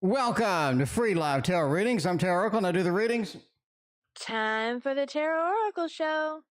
Welcome to Free Live Tarot Readings. I'm TarotOracle and I do the readings. Time for the TarotOracle show.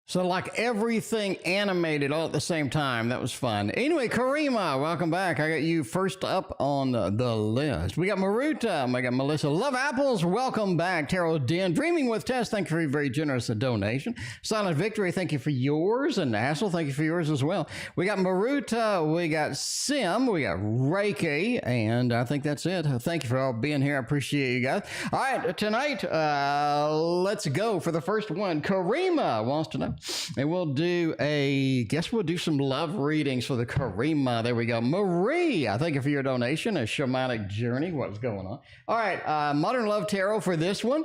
So like everything animated all at the same time. That was fun. Anyway, Karima, welcome back. I got you first up on the list. We got Maruta. We got Melissa. Love Apples. Welcome back. Tarot Den. Dreaming with Tess. Thank you for your very generous donation. Silent Victory. Thank you for yours. And Assel, thank you for yours as well. We got Maruta. We got Sim. We got Reiki. And I think that's it. Thank you for all being here. I appreciate you guys. All right, tonight, let's go for the first one. Karima wants to know. And we'll do we'll do some love readings for the Karima. There we go. Marie, I thank you for your donation. A shamanic journey. What's going on? All right, Modern Love Tarot for this one.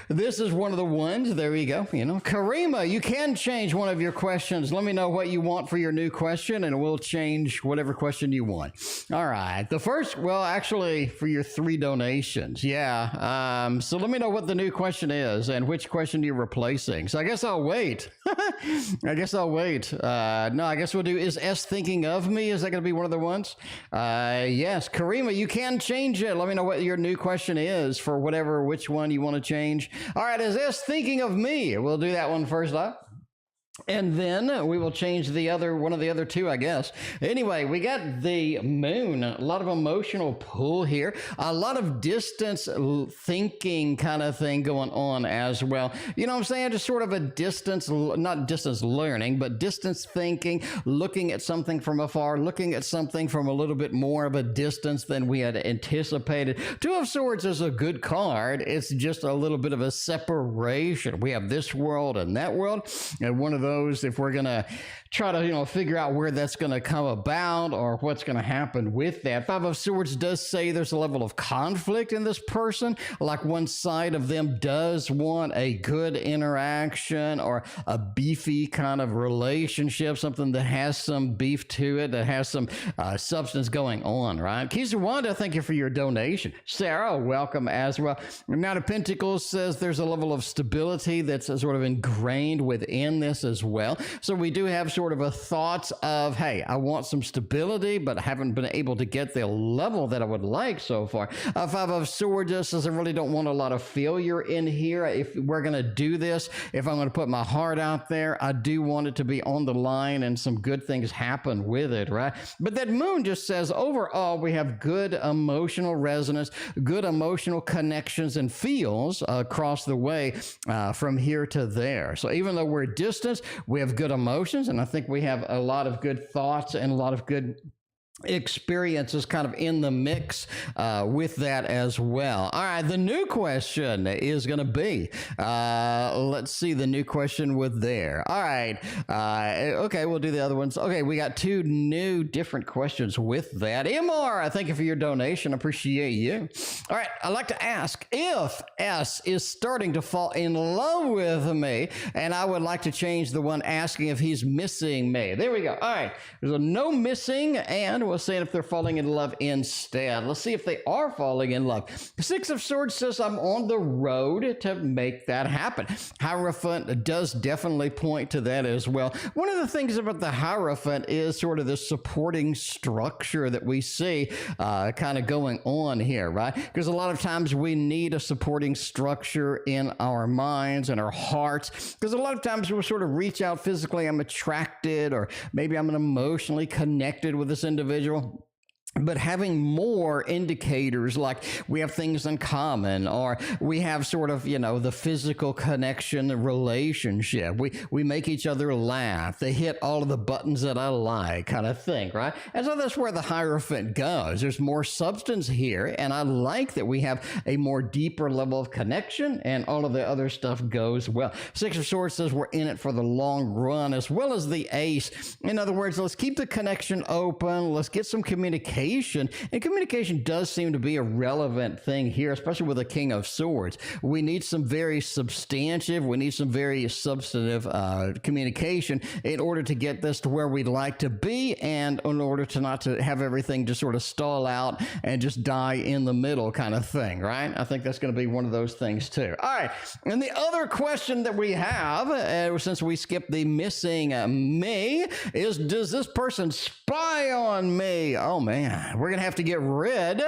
This is one of the ones. There we go. You know, Karima, you can change one of your questions. Let me know what you want for your new question, and we'll change whatever question you want. All right. The first, well, actually, for your 3 donations. Yeah. So let me know what the new question is and which question you're replacing. So I guess I'll wait. I guess I'll wait. No, I guess we'll do, is S thinking of me? Is that going to be one of the ones? Yes. Karima, you can change it. Let me know what your new question is for which one you want to change. All right. Is S thinking of me? We'll do that one first up. And then we will change one of the other 2, I guess. Anyway, we got the moon. A lot of emotional pull here. A lot of distance thinking kind of thing going on as well. You know what I'm saying? Just sort of a distance, not distance learning, but distance thinking, looking at something from afar, looking at something from a little bit more of a distance than we had anticipated. 2 of Swords is a good card. It's just a little bit of a separation. We have this world and that world, and one of those, if we're going to try to, figure out where that's going to come about or what's going to happen with that. 5 of Swords does say there's a level of conflict in this person, like one side of them does want a good interaction or a beefy kind of relationship, something that has some beef to it, that has some substance going on, right? Kizuwanda, thank you for your donation. Sarah, welcome as well. Knight of Pentacles says there's a level of stability that's sort of ingrained within this as well. So we do have sort of a thoughts of, hey, I want some stability, but I haven't been able to get the level that I would like so far. 5 of Swords just says I really don't want a lot of failure in here. If we're going to do this, if I'm going to put my heart out there, I do want it to be on the line and some good things happen with it, right? But that moon just says overall we have good emotional resonance, good emotional connections and feels across the way from here to there. So even though we're distant, we have good emotions, and I think we have a lot of good thoughts and a lot of good experiences kind of in the mix with that as well. All right, the new question is going to be, let's see the new question with there. All right, okay, we'll do the other ones. Okay, we got 2 new different questions with that. MR, thank you for your donation. Appreciate you. All right, I'd like to ask if S is starting to fall in love with me, and I would like to change the one asking if he's missing me. There we go. All right, there's a no missing, and we'll see if they're falling in love instead. Let's see if they are falling in love. 6 of Swords says I'm on the road to make that happen. Hierophant does definitely point to that as well. One of the things about the Hierophant is sort of the supporting structure that we see kind of going on here, right? Because a lot of times we need a supporting structure in our minds and our hearts, because a lot of times we'll sort of reach out physically, I'm attracted, or maybe I'm emotionally connected with this individual. But having more indicators, like we have things in common, or we have sort of, the physical connection, the relationship. We make each other laugh. They hit all of the buttons that I like, kind of thing, right? And so that's where the Hierophant goes. There's more substance here, and I like that we have a more deeper level of connection, and all of the other stuff goes well. 6 of Swords says we're in it for the long run, as well as the Ace. In other words, let's keep the connection open. Let's get some communication. And communication does seem to be a relevant thing here, especially with the King of Swords. We need some very substantive, we need some very substantive communication in order to get this to where we'd like to be, and in order to not to have everything just sort of stall out and just die in the middle kind of thing, right? I think that's going to be one of those things too. All right, and the other question that we have, since we skipped the missing me, is does this person spy on me? Oh man. man, we're going to have to get rid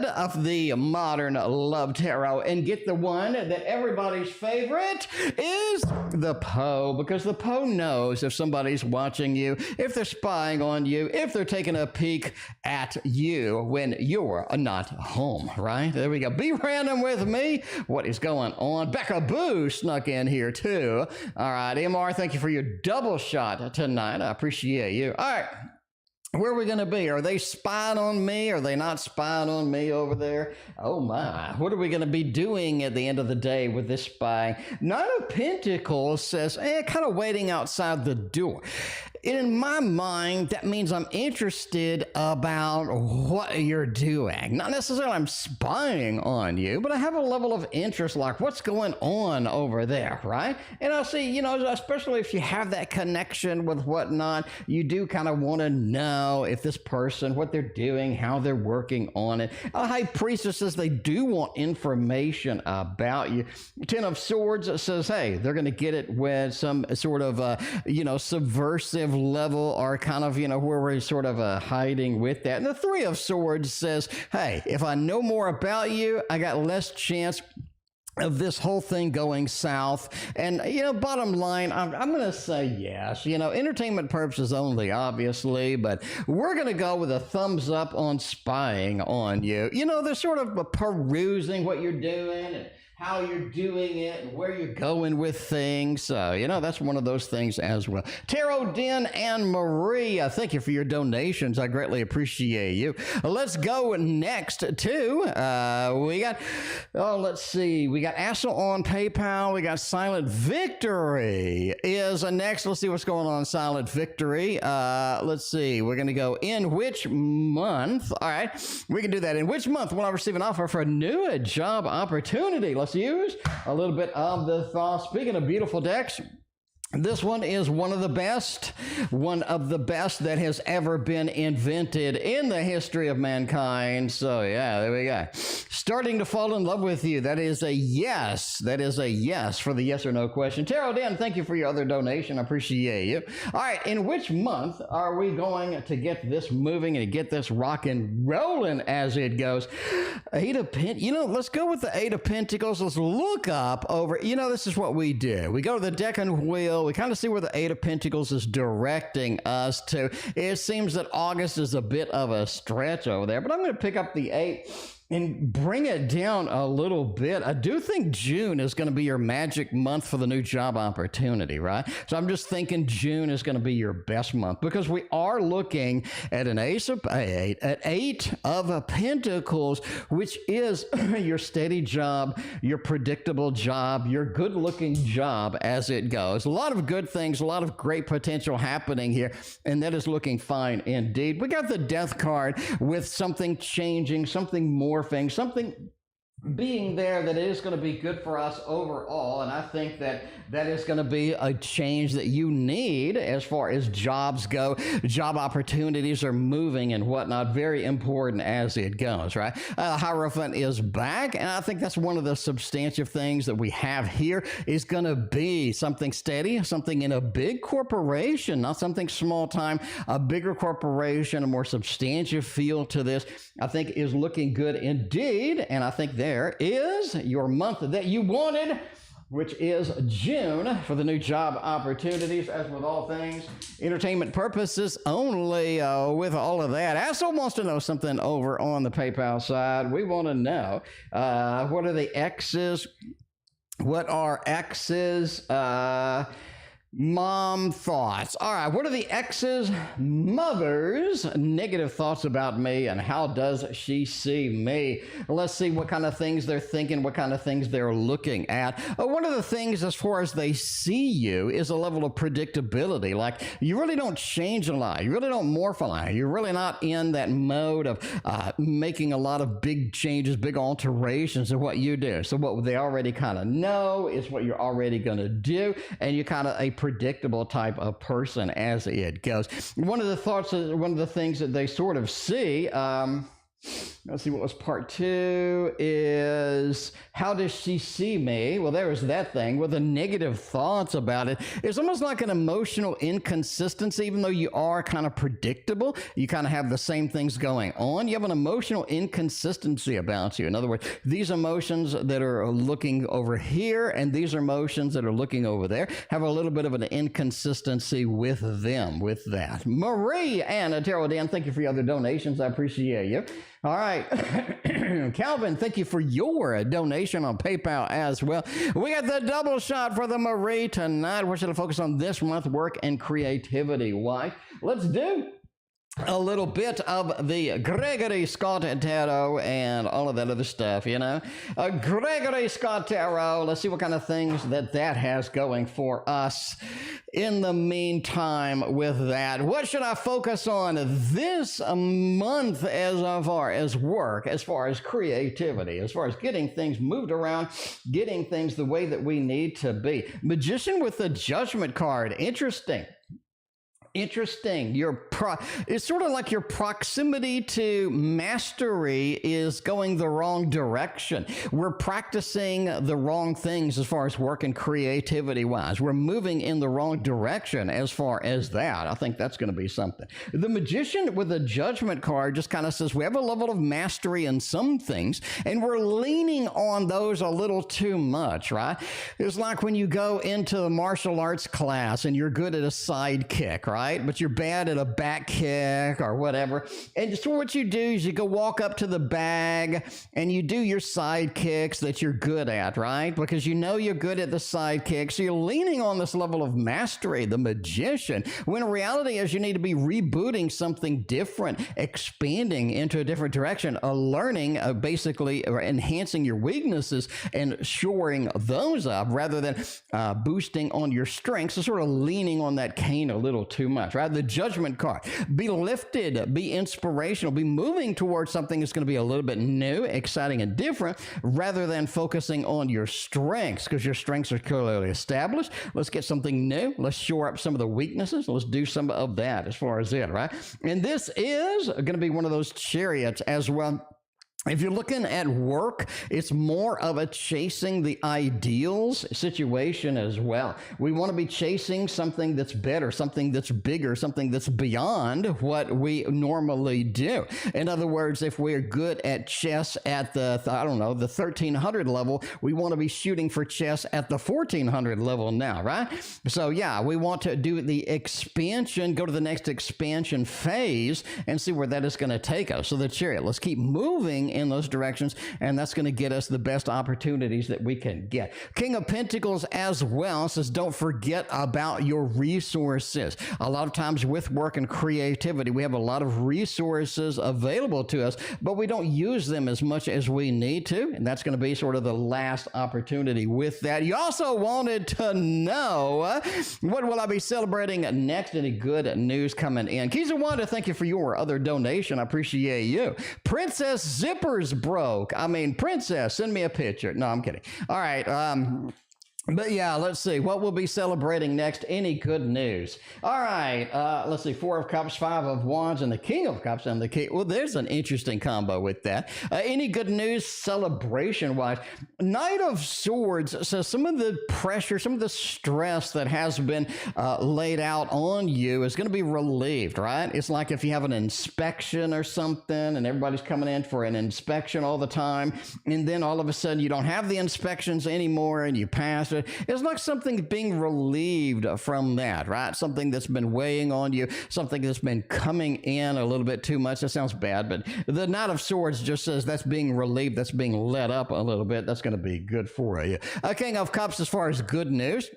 of the modern love tarot and get the one that everybody's favorite is the Poe, because the Poe knows if somebody's watching you, if they're spying on you, if they're taking a peek at you when you're not home, right? There we go. Be random with me. What is going on? Becca Boo snuck in here too. All right, MR, thank you for your double shot tonight. I appreciate you. All right. Where are we going to be? Are they spying on me? Are they not spying on me over there? Oh my, what are we going to be doing at the end of the day with this spying? Nine of Pentacles says, kind of waiting outside the door. In my mind, that means I'm interested about what you're doing. Not necessarily I'm spying on you, but I have a level of interest, like what's going on over there, right? And I'll see, you know, especially if you have that connection with whatnot, you do kind of want to know if this person, what they're doing, how they're working on it. High Priestess says they do want information about you. Ten of Swords says, hey, they're going to get it with some sort of, subversive level, or kind of, where we're sort of hiding with that. And the Three of Swords says, hey, if I know more about you, I got less chance of this whole thing going south. And, bottom line, I'm going to say yes. Entertainment purposes only, obviously, but we're going to go with a thumbs up on spying on you. They're sort of perusing what you're doing and how you're doing it and where you're going with things. So, that's one of those things as well. Tarot Den and Maria, thank you for your donations. I greatly appreciate you. Let's go next to, we got Assel on PayPal. We got Silent Victory is next. Let's see what's going on, Silent Victory. Let's see. We're going to go in which month. All right. We can do that. In which month will I receive an offer for a new job opportunity? Let's use a little bit of the thought. Speaking of beautiful decks, this one is one of the best that has ever been invented in the history of mankind. So yeah, there we go. Starting to fall in love with you. That is a yes. That is a yes for the yes or no question. Tarot Dan, thank you for your other donation. I appreciate you. All right, in which month are we going to get this moving and get this rocking rolling as it goes? Eight of Pentacles. Let's go with the Eight of Pentacles. Let's look up over, this is what we do. We go to the deck and wheel. We kind of see where the Eight of Pentacles is directing us to. It seems that August is a bit of a stretch over there, but I'm going to pick up the 8 and bring it down a little bit. I do think June is going to be your magic month for the new job opportunity, right? So I'm just thinking June is going to be your best month, because we are looking at an Ace of 8, at 8 of Pentacles, which is your steady job, your predictable job, your good-looking job as it goes. A lot of good things, a lot of great potential happening here, and that is looking fine indeed. We got the Death card with something changing, something morphing, something being there that is going to be good for us overall. And I think that is going to be a change that you need as far as jobs go. Job opportunities are moving and whatnot. Very important as it goes, right? Hierophant is back, and I think that's one of the substantive things that we have here is going to be something steady, something in a big corporation, not something small time, a bigger corporation, a more substantive feel to this, I think is looking good indeed. And I think there is your month that you wanted, which is June, for the new job opportunities. As with all things, entertainment purposes only with all of that. Assel wants to know something over on the PayPal side. We want to know, what are the X's? What are X's? Mom thoughts. All right, what are the X's mother's negative thoughts about me, and how does she see me? Let's see what kind of things they're thinking, what kind of things they're looking at. One of the things as far as they see you is a level of predictability. Like, you really don't change a lot. You really don't morph a lot. You're really not in that mode of making a lot of big changes, big alterations in what you do. So what they already kind of know is what you're already going to do, and you're kind of a predictable type of person as it goes. One of the things that they sort of see, Let's see, what was part 2 is how does she see me? Well, there was that thing with the negative thoughts about it. It's almost like an emotional inconsistency, even though you are kind of predictable. You kind of have the same things going on. You have an emotional inconsistency about you. In other words, these emotions that are looking over here and these emotions that are looking over there have a little bit of an inconsistency with them, with that. Marie and Tarot Dan, thank you for your other donations. I appreciate you. All right. Calvin, thank you for your donation on PayPal as well. We got the double shot for the Marie tonight. We're going to focus on this month, work and creativity. Why? Let's do a little bit of the Gregory Scott Tarot and all of that other stuff, you know. Gregory Scott Tarot, let's see what kind of things that has going for us in the meantime with that. What should I focus on this month as far as work, as far as creativity, as far as getting things moved around, getting things the way that we need to be? Magician with the Judgment card. Interesting. It's sort of like your proximity to mastery is going the wrong direction. We're practicing the wrong things as far as work and creativity wise. We're moving in the wrong direction as far as that. I think that's going to be something. The Magician with the Judgment card just kind of says we have a level of mastery in some things and we're leaning on those a little too much, right? It's like when you go into the martial arts class and you're good at a side kick, right? But you're bad at a back kick or whatever. And so what you do is you go walk up to the bag and you do your side kicks that you're good at, right? Because you know you're good at the side kicks. So you're leaning on this level of mastery, the Magician, when in reality is you need to be rebooting something different, expanding into a different direction, learning, basically or enhancing your weaknesses and shoring those up rather than boosting on your strengths. So sort of leaning on that cane a little too much, right? The Judgment card. Be lifted, be inspirational, be moving towards something that's going to be a little bit new, exciting, and different rather than focusing on your strengths because your strengths are clearly established. Let's get something new. Let's shore up some of the weaknesses. Let's do some of that as far as it, right? And this is going to be one of those chariots as well. If you're looking at work, it's more of a chasing the ideals situation as well. We want to be chasing something that's better, something that's bigger, something that's beyond what we normally do. In other words, if we're good at chess at the 1300 level, we want to be shooting for chess at the 1400 level now, right? So yeah, we want to do the expansion, go to the next expansion phase and see where that is going to take us. So the chariot, let's keep moving in those directions, and that's going to get us the best opportunities that we can get. King of Pentacles as well says don't forget about your resources. A lot of times with work and creativity, we have a lot of resources available to us, but we don't use them as much as we need to, and that's going to be sort of the last opportunity with that. You also wanted to know what will I be celebrating next? Any good news coming in? Kizuwanda, thank you for your other donation. I appreciate you. Princess Zipper broke. I mean, Princess, send me a picture. No, I'm kidding. All right. But yeah, let's see. What we'll be celebrating next? Any good news? All right. Let's see. 4 of Cups, 5 of Wands, and the King of Cups and the King. Well, there's an interesting combo with that. Any good news celebration-wise? Knight of Swords says some of the pressure, some of the stress that has been laid out on you is going to be relieved, right? It's like if you have an inspection or something and everybody's coming in for an inspection all the time, and then all of a sudden you don't have the inspections anymore and you pass it. It's like something being relieved from that, right? Something that's been weighing on you, something that's been coming in a little bit too much. That sounds bad, but the Knight of Swords just says that's being relieved, that's being let up a little bit. That's going to be good for you. King of Cups as far as good news.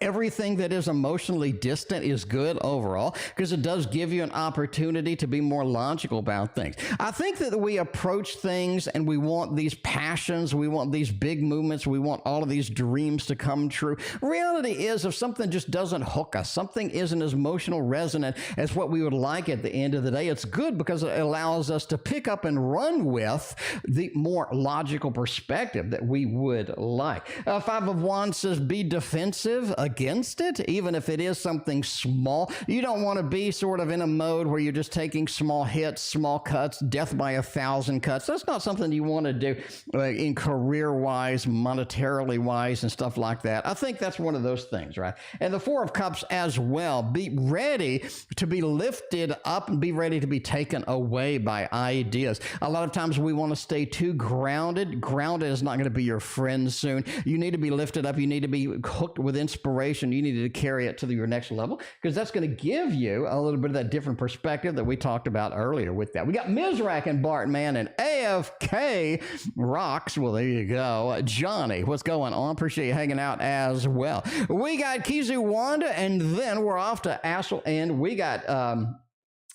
Everything that is emotionally distant is good overall because it does give you an opportunity to be more logical about things. I think that we approach things and we want these passions, we want these big movements, we want all of these dreams to come true. Reality is if something just doesn't hook us, something isn't as emotional resonant as what we would like at the end of the day, it's good because it allows us to pick up and run with the more logical perspective that we would like. 5 of Wands says be defensive against it, even if it is something small. You don't want to be sort of in a mode where you're just taking small hits, small cuts, death by 1,000 cuts. That's not something you want to do in career-wise, monetarily wise, and stuff like that. I think that's one of those things, right? And the Four of Cups as well. Be ready to be lifted up and be ready to be taken away by ideas. A lot of times we want to stay too grounded. Grounded is not going to be your friend soon. You need to be lifted up. You need to be hooked with inspiration. You need to carry it to your next level, because that's going to give you a little bit of that different perspective that we talked about earlier with that. We got Mizrak and Bartman and AKFGRocks. Well, there you go. Johnny, what's going on? Appreciate you hanging out as well. We got Kizuwanda, and then we're off to Assel, and we got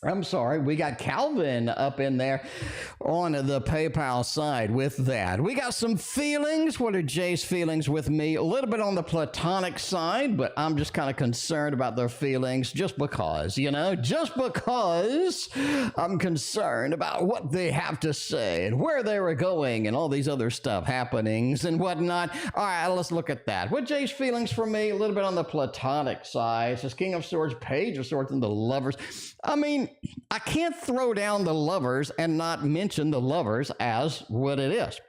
we got Calvin up in there on the PayPal side with that. We got some feelings. What are Jay's feelings with me? A little bit on the platonic side, but I'm just kind of concerned about their feelings just because, just because I'm concerned about what they have to say and where they were going and all these other stuff, happenings and whatnot. All right, let's look at that. What Jay's feelings for me? A little bit on the platonic side. It says King of Swords, Page of Swords, and the Lovers. I mean, I can't throw down the Lovers and not mention the Lovers as what it is.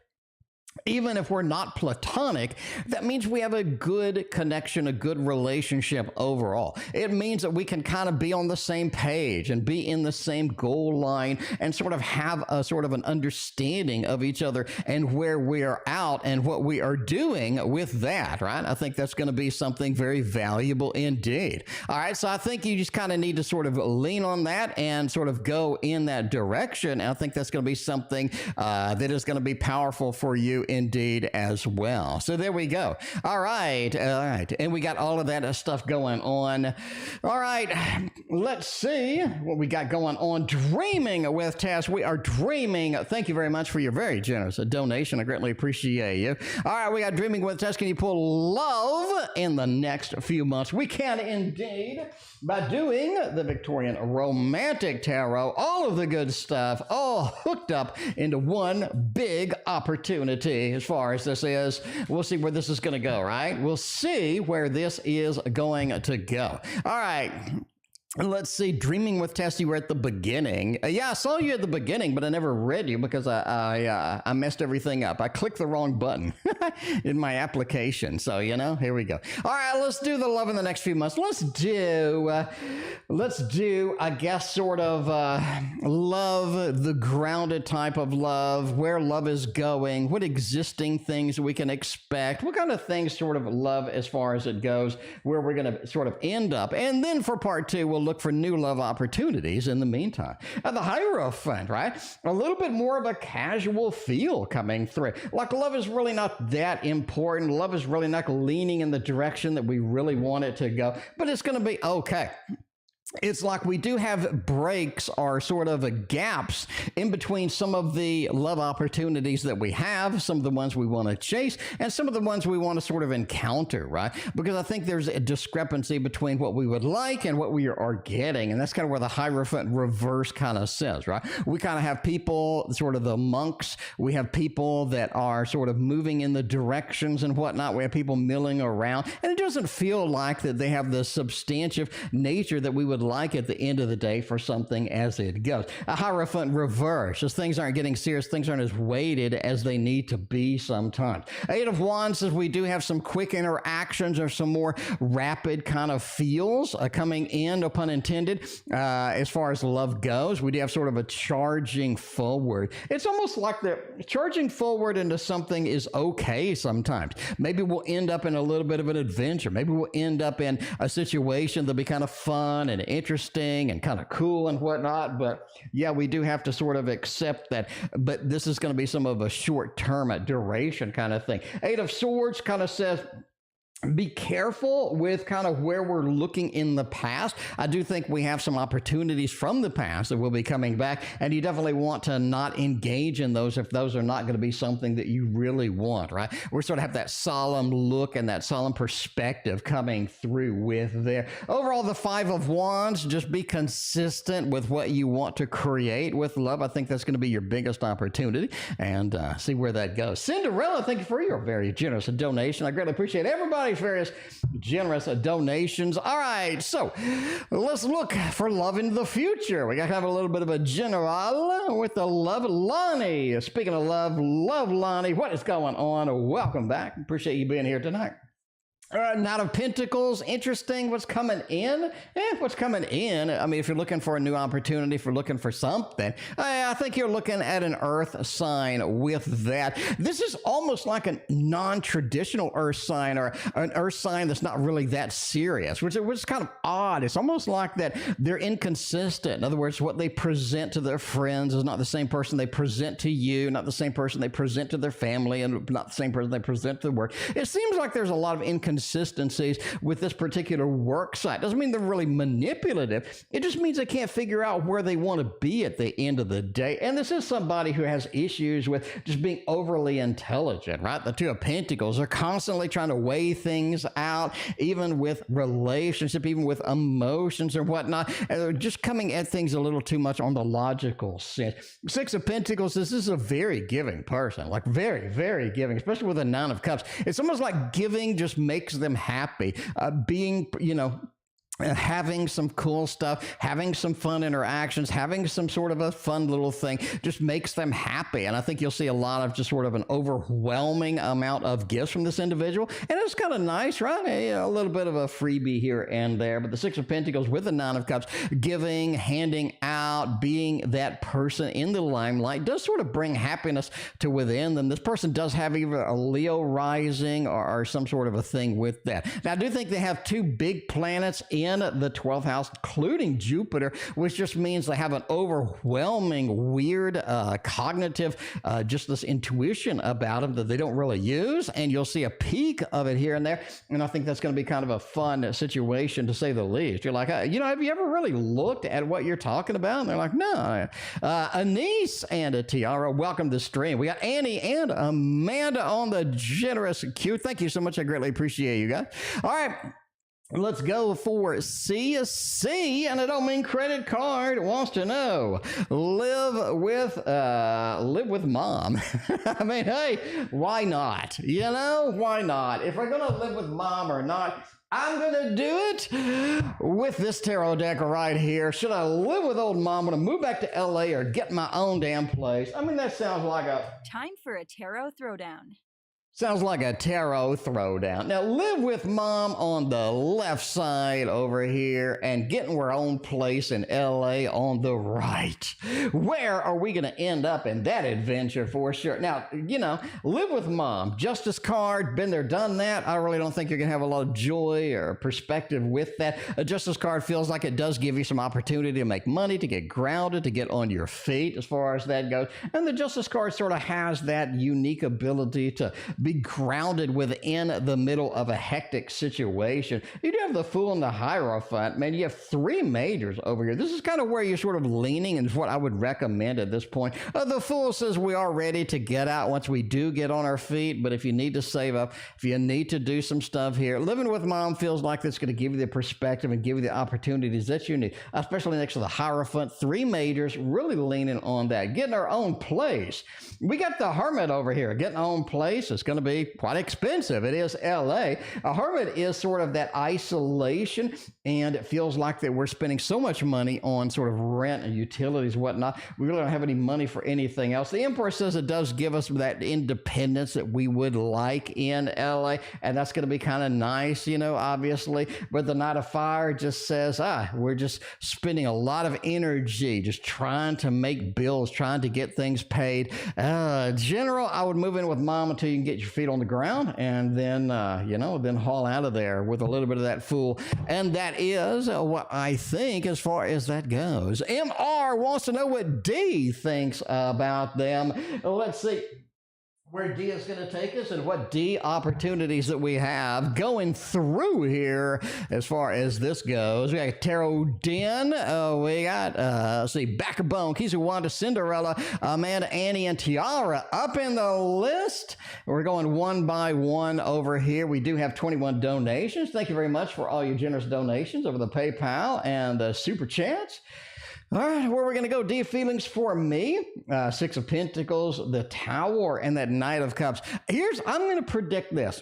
Even if we're not platonic, that means we have a good connection, a good relationship overall. It means that we can kind of be on the same page and be in the same goal line and sort of have a sort of an understanding of each other and where we are out and what we are doing with that, right? I think that's going to be something very valuable indeed. All right, so I think you just kind of need to sort of lean on that and sort of go in that direction. And I think that's going to be something that is going to be powerful for you indeed as well. So there we go. All right. And we got all of that stuff going on. All right. Let's see what we got going on. Dreaming with Tess. We are dreaming. Thank you very much for your very generous donation. I greatly appreciate you. All right. We got Dreaming with Tess. Can you pull love in the next few months? We can indeed, by doing the Victorian Romantic Tarot. All of the good stuff, all hooked up into one big opportunity. As far as this is, we'll see where this is going to go, right? We'll see where this is going to go. All right. Let's see, Dreaming with Tess, you were at the beginning. Yeah, I saw you at the beginning, but I never read you because I messed everything up. I clicked the wrong button in my application. So, here we go. All right, let's do the love in the next few months. Let's do, I guess, sort of love, the grounded type of love, where love is going, what existing things we can expect, what kind of things sort of love as far as it goes, where we're going to sort of end up. And then for part two, we'll look for new love opportunities in the meantime. The Hierophant, right? A little bit more of a casual feel coming through. Like love is really not that important. Love is really not leaning in the direction that we really want it to go, but it's going to be okay. It's like we do have breaks or sort of gaps in between some of the love opportunities that we have, some of the ones we want to chase, and some of the ones we want to sort of encounter, right? Because I think there's a discrepancy between what we would like and what we are getting, and that's kind of where the Hierophant reverse kind of says, right? We kind of have people, sort of the monks, we have people that are sort of moving in the directions and whatnot, we have people milling around, and it doesn't feel like that they have the substantive nature that we would like at the end of the day for something as it goes. A Hierophant reverse, as things aren't getting serious, things aren't as weighted as they need to be sometimes. Eight of Wands says we do have some quick interactions or some more rapid kind of feels coming in, no pun intended, as far as love goes. We do have sort of a charging forward. It's almost like the charging forward into something is okay sometimes. Maybe we'll end up in a little bit of an adventure. Maybe we'll end up in a situation that'll be kind of fun and interesting and kind of cool and whatnot. But yeah, we do have to sort of accept that. But this is going to be some of a short-term duration kind of thing. Eight of Swords kind of says, be careful with kind of where we're looking in the past. I do think we have some opportunities from the past that will be coming back, and you definitely want to not engage in those if those are not going to be something that you really want, right? We sort of have that solemn look and that solemn perspective coming through with there. Overall, the Five of Wands, just be consistent with what you want to create with love. I think that's going to be your biggest opportunity, and see where that goes. Cinderella, thank you for your very generous donation. I greatly appreciate everybody nice, various generous donations. All right, so let's look for love in the future. We got to have a little bit of a general with the love. Lonnie, speaking of love, Lonnie. What is going on? Welcome back. Appreciate you being here tonight. Knight of Pentacles, interesting. What's coming in? What's coming in? I mean, if you're looking for a new opportunity, if you're looking for something, I think you're looking at an earth sign with that. This is almost like a non-traditional earth sign, or an earth sign that's not really that serious, which is kind of odd. It's almost like that they're inconsistent. In other words, what they present to their friends is not the same person they present to you, not the same person they present to their family, and not the same person they present to the work. It seems like there's a lot of inconsistencies with this particular work site. Doesn't mean they're really manipulative. It just means they can't figure out where they want to be at the end of the day. And this is somebody who has issues with just being overly intelligent, right? The Two of Pentacles are constantly trying to weigh things out, even with relationship, even with emotions or whatnot. And they're just coming at things a little too much on the logical sense. Six of Pentacles, this is a very giving person, like very, very giving, especially with a Nine of Cups. It's almost like giving just makes them happy. Being, having some cool stuff, having some fun interactions, having some sort of a fun little thing just makes them happy. And I think you'll see a lot of just sort of an overwhelming amount of gifts from this individual. And it's kind of nice, right? A little bit of a freebie here and there. But the Six of Pentacles with the Nine of Cups, giving, handing out, being that person in the limelight does sort of bring happiness to within them. This person does have either a Leo rising or some sort of a thing with that. Now, I do think they have two big planets in the 12th house, including Jupiter, which just means they have an overwhelming, weird, cognitive, just this intuition about them that they don't really use. And you'll see a peak of it here and there. And I think that's going to be kind of a fun situation, to say the least. You're like, have you ever really looked at what you're talking about? And they're like, no. Anise and Tiara, welcome to the stream. We got Annie and Amanda on the generous queue. Thank you so much. I greatly appreciate you guys. All right. Let's go for CC, and I don't mean credit card. Wants to know, live with mom. I mean, hey, why not? Why not? If we're gonna live with mom or not, I'm gonna do it with this tarot deck right here. Should I live with old mom? I'm gonna move back to LA or get my own damn place. I mean, that sounds like a time for a tarot throwdown. Sounds like a tarot throwdown. Now, live with mom on the left side over here and getting our own place in LA on the right. Where are we going to end up in that adventure for sure? Now, live with mom, justice card, been there, done that. I really don't think you're going to have a lot of joy or perspective with that. A justice card feels like it does give you some opportunity to make money, to get grounded, to get on your feet as far as that goes. And the justice card sort of has that unique ability to be grounded within the middle of a hectic situation. You do have the Fool and the Hierophant. Man, you have three majors over here. This is kind of where you're sort of leaning, and is what I would recommend at this point. The Fool says we are ready to get out once we do get on our feet, but if you need to save up, if you need to do some stuff here, living with mom feels like that's going to give you the perspective and give you the opportunities that you need, especially next to the Hierophant. Three majors, really leaning on that. Getting our own place. We got the Hermit over here. Getting our own place is going to be quite expensive. It is LA. A hermit is sort of that isolation, and it feels like that we're spending so much money on sort of rent and utilities and whatnot. We really don't have any money for anything else. The Emperor says it does give us that independence that we would like in LA, and that's going to be kind of nice, obviously. But the Knight of Fire just says, we're just spending a lot of energy just trying to make bills, trying to get things paid. General, I would move in with mom until you can get your feet on the ground, and then then haul out of there with a little bit of that Fool. And that is what I think as far as that goes. MR wants to know what D thinks about them. Let's see where D is going to take us and what D opportunities that we have going through here as far as this goes. We got Tarot Den. We got, let's see, Backbone, Kizuwanda, Cinderella, Amanda, Annie, and Tiara up in the list. We're going one by one over here. We do have 21 donations. Thank you very much for all your generous donations over the PayPal and the Super Chats. All right, where we're going to go, D feelings for me, Six of Pentacles, the Tower, and that Knight of Cups. I'm going to predict this.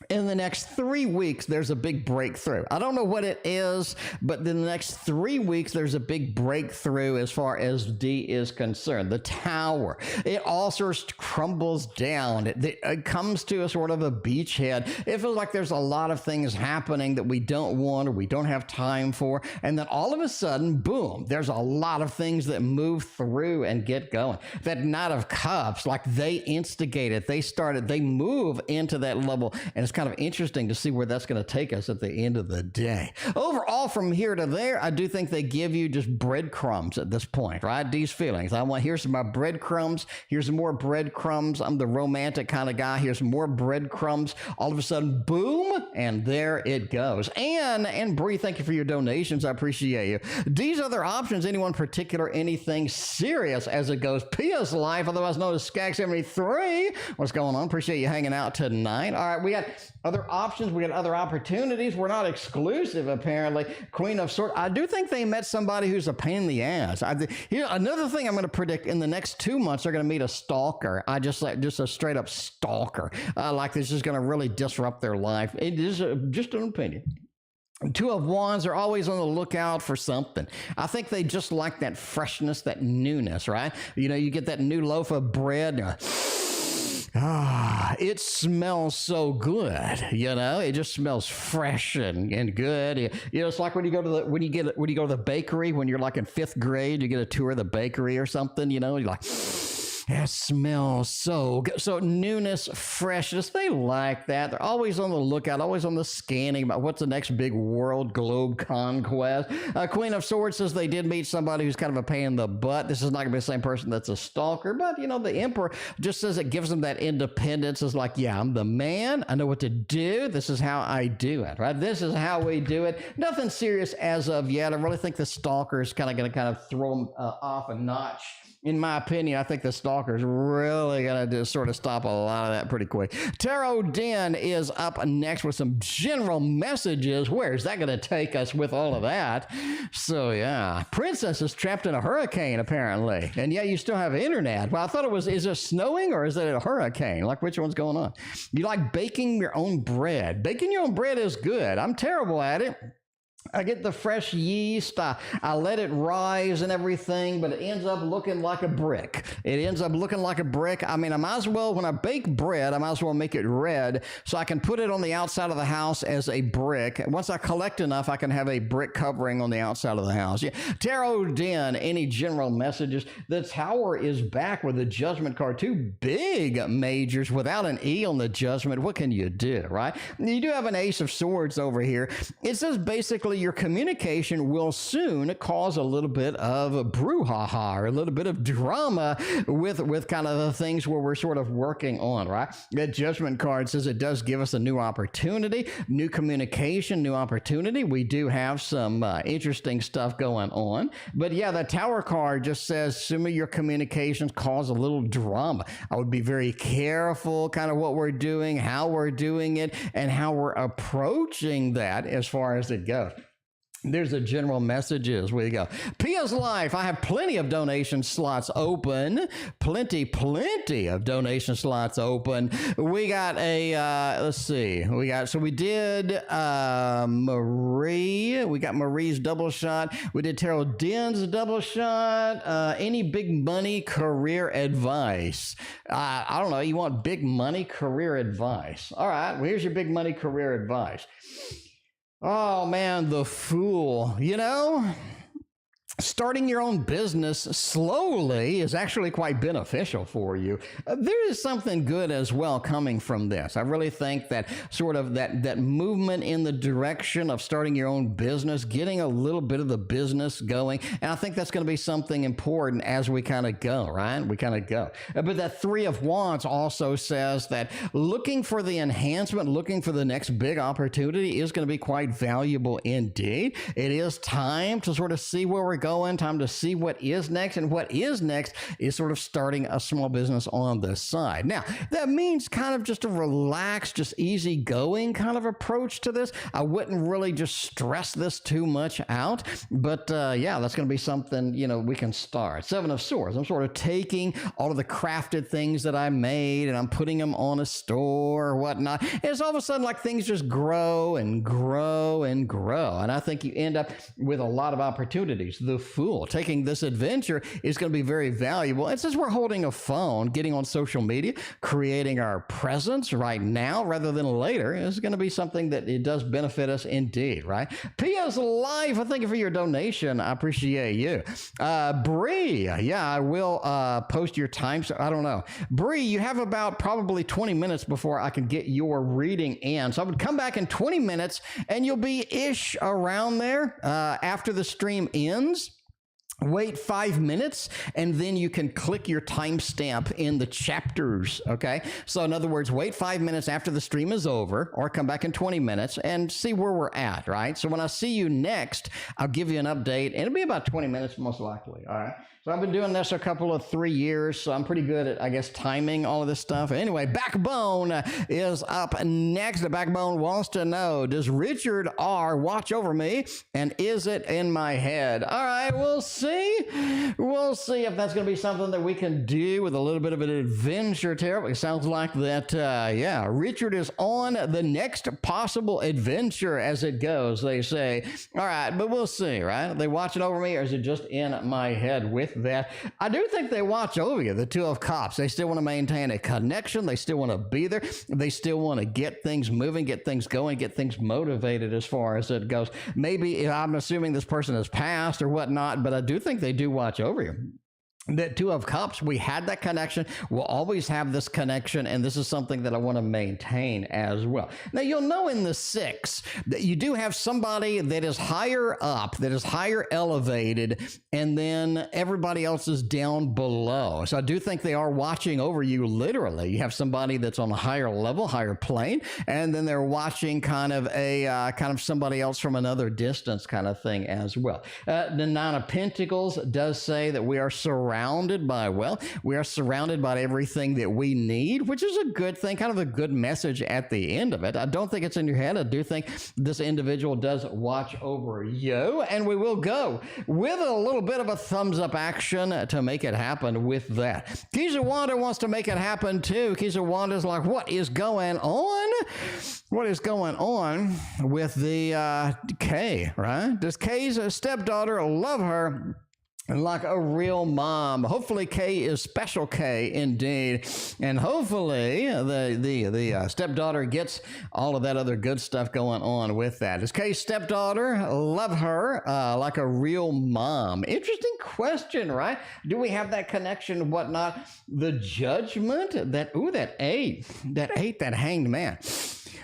in the next 3 weeks, there's a big breakthrough. I don't know what it is, but in the next 3 weeks, there's a big breakthrough as far as D is concerned. The tower, it all sort of crumbles down. It comes to a sort of a beachhead. It feels like there's a lot of things happening that we don't want or we don't have time for. And then all of a sudden, boom, there's a lot of things that move through and get going. That Knight of Cups, like they instigate it. They move into that level. And it's kind of interesting to see where that's going to take us at the end of the day. Overall, from here to there, I do think they give you just breadcrumbs at this point, right? These feelings. Here's my breadcrumbs. Here's more breadcrumbs. I'm the romantic kind of guy. Here's more breadcrumbs. All of a sudden, boom, and there it goes. And Bri, thank you for your donations. I appreciate you. These other options, anyone particular, anything serious as it goes. Pia's Life, otherwise known as Skag73. What's going on? Appreciate you hanging out tonight. All right, we got other options. We got other opportunities. We're not exclusive, apparently. Queen of Swords. I do think they met somebody who's a pain in the ass. Another thing I'm going to predict in the next 2 months, they're going to meet a stalker. Just a straight up stalker. Like this is going to really disrupt their life. It is just an opinion. Two of Wands are always on the lookout for something. I think they just like that freshness, that newness, right? You get that new loaf of bread. It smells so good, it just smells fresh and good. It's like when you go to the bakery, when you're like in 5th grade, you get a tour of the bakery or something, you're like, it smells so good. So newness, freshness, they like that. They're always on the lookout, always on the scanning about what's the next big world globe conquest. Queen of Swords says they did meet somebody who's kind of a pain in the butt. This is not going to be the same person that's a stalker, but the Emperor just says it gives them that independence. It's like, yeah, I'm the man. I know what to do. This is how I do it, right? This is how we do it. Nothing serious as of yet. I really think the stalker is kind of throw them off a notch. In my opinion, I think the stalker's really going to just sort of stop a lot of that pretty quick. Tarot Den is up next with some general messages. Where is that going to take us with all of that? So, yeah. Princess is trapped in a hurricane, apparently. And yeah, you still have internet. Well, I thought is it snowing or is it a hurricane? Like, which one's going on? You like baking your own bread. Baking your own bread is good. I'm terrible at it. I get the fresh yeast, I let it rise and everything, but it ends up looking like a brick. I mean, I might as well, when I bake bread, I might as well make it red so I can put it on the outside of the house as a brick. Once I collect enough, I can have a brick covering on the outside of the house. Yeah. Tarot Den, any general messages? The Tower is back with the Judgment card. 2 big majors without an E on the Judgment. What can you do, right? You do have an Ace of Swords over here. It says basically your communication will soon cause a little bit of brouhaha or a little bit of drama with kind of the things where we're sort of working on, right? The Judgment card says it does give us a new opportunity, new communication, new opportunity. We do have some interesting stuff going on. But yeah, the Tower card just says some of your communications cause a little drama. I would be very careful kind of what we're doing, how we're doing it, and how we're approaching that as far as it goes. There's a general messages. Where you go? Pia's Life. I have plenty of donation slots open. Plenty of donation slots open. We got a, let's see. We did Marie. We got Marie's double shot. We did Tarot Den's double shot. Any big money career advice? I don't know. You want big money career advice? All right. Well, here's your big money career advice. Oh man, the Fool. Starting your own business slowly is actually quite beneficial for you. There is something good as well coming from this. I really think that sort of that movement in the direction of starting your own business, getting a little bit of the business going, and I think that's going to be something important as we kind of go, right? But that 3 of Wands also says that looking for the enhancement, looking for the next big opportunity is going to be quite valuable indeed. It is time to sort of see where we're going, time to see what is next. And what is next is sort of starting a small business on the side. Now, that means kind of just a relaxed, just easygoing kind of approach to this. I wouldn't really just stress this too much out, but yeah, that's going to be something, you know, we can start. Seven of Swords. I'm sort of taking all of the crafted things that I made and I'm putting them on a store or whatnot. And it's all of a sudden like things just grow and grow and grow. And I think you end up with a lot of opportunities. The Fool, taking this adventure is going to be very valuable. And since we're holding a phone, getting on social media, creating our presence right now rather than later is going to be something that it does benefit us indeed, right? Pia's Life, I thank you for your donation. I appreciate you. Bri, yeah, I will post your time. So I don't know. Bri, you have about probably 20 minutes before I can get your reading in. So I would come back in 20 minutes and you'll be ish around there after the stream ends. Wait 5 minutes, and then you can click your timestamp in the chapters, okay? So in other words, wait 5 minutes after the stream is over, or come back in 20 minutes and see where we're at, right? So when I see you next, I'll give you an update, and it'll be about 20 minutes most likely, all right? So I've been doing this a couple of 3 years, so I'm pretty good at, I guess, timing all of this stuff. Anyway, Backbone is up next. The Backbone wants to know, does Richard R. watch over me, and is it in my head? All right, we'll see. We'll see if that's going to be something that we can do with a little bit of an adventure tarot. It sounds like that, yeah, Richard is on the next possible adventure as it goes, they say. All right, but we'll see, right? Are they watching over me, or is it just in my head with that? I do think they watch over you, the Two of Cups. They still want to maintain a connection. They still want to be there. They still want to get things moving, get things going, get things motivated as far as it goes. Maybe, I'm assuming this person has passed or whatnot, but I do think they do watch over you. That Two of Cups, we had that connection. We'll always have this connection, and this is something that I want to maintain as well. Now, you'll know in the Six that you do have somebody that is higher up, that is higher elevated, and then everybody else is down below. So I do think they are watching over you literally. You have somebody that's on a higher level, higher plane, and then they're watching kind of a somebody else from another distance kind of thing as well. The Nine of Pentacles does say that we are surrounded by, well, we are surrounded by everything that we need, which is a good thing, kind of a good message at the end of it. I don't think it's in your head. I do think this individual does watch over you, and we will go with a little bit of a thumbs up action to make it happen with that. Kizuwanda wants to make it happen too. Kizuwanda's like, what is going on? What is going on with the K, right? Does K's stepdaughter love her like a real mom? Hopefully K is special K indeed, and hopefully the stepdaughter gets all of that other good stuff going on with that. Does K's stepdaughter love her like a real mom? Interesting question, right? Do we have that connection and whatnot? The Judgment, that that Hanged Man.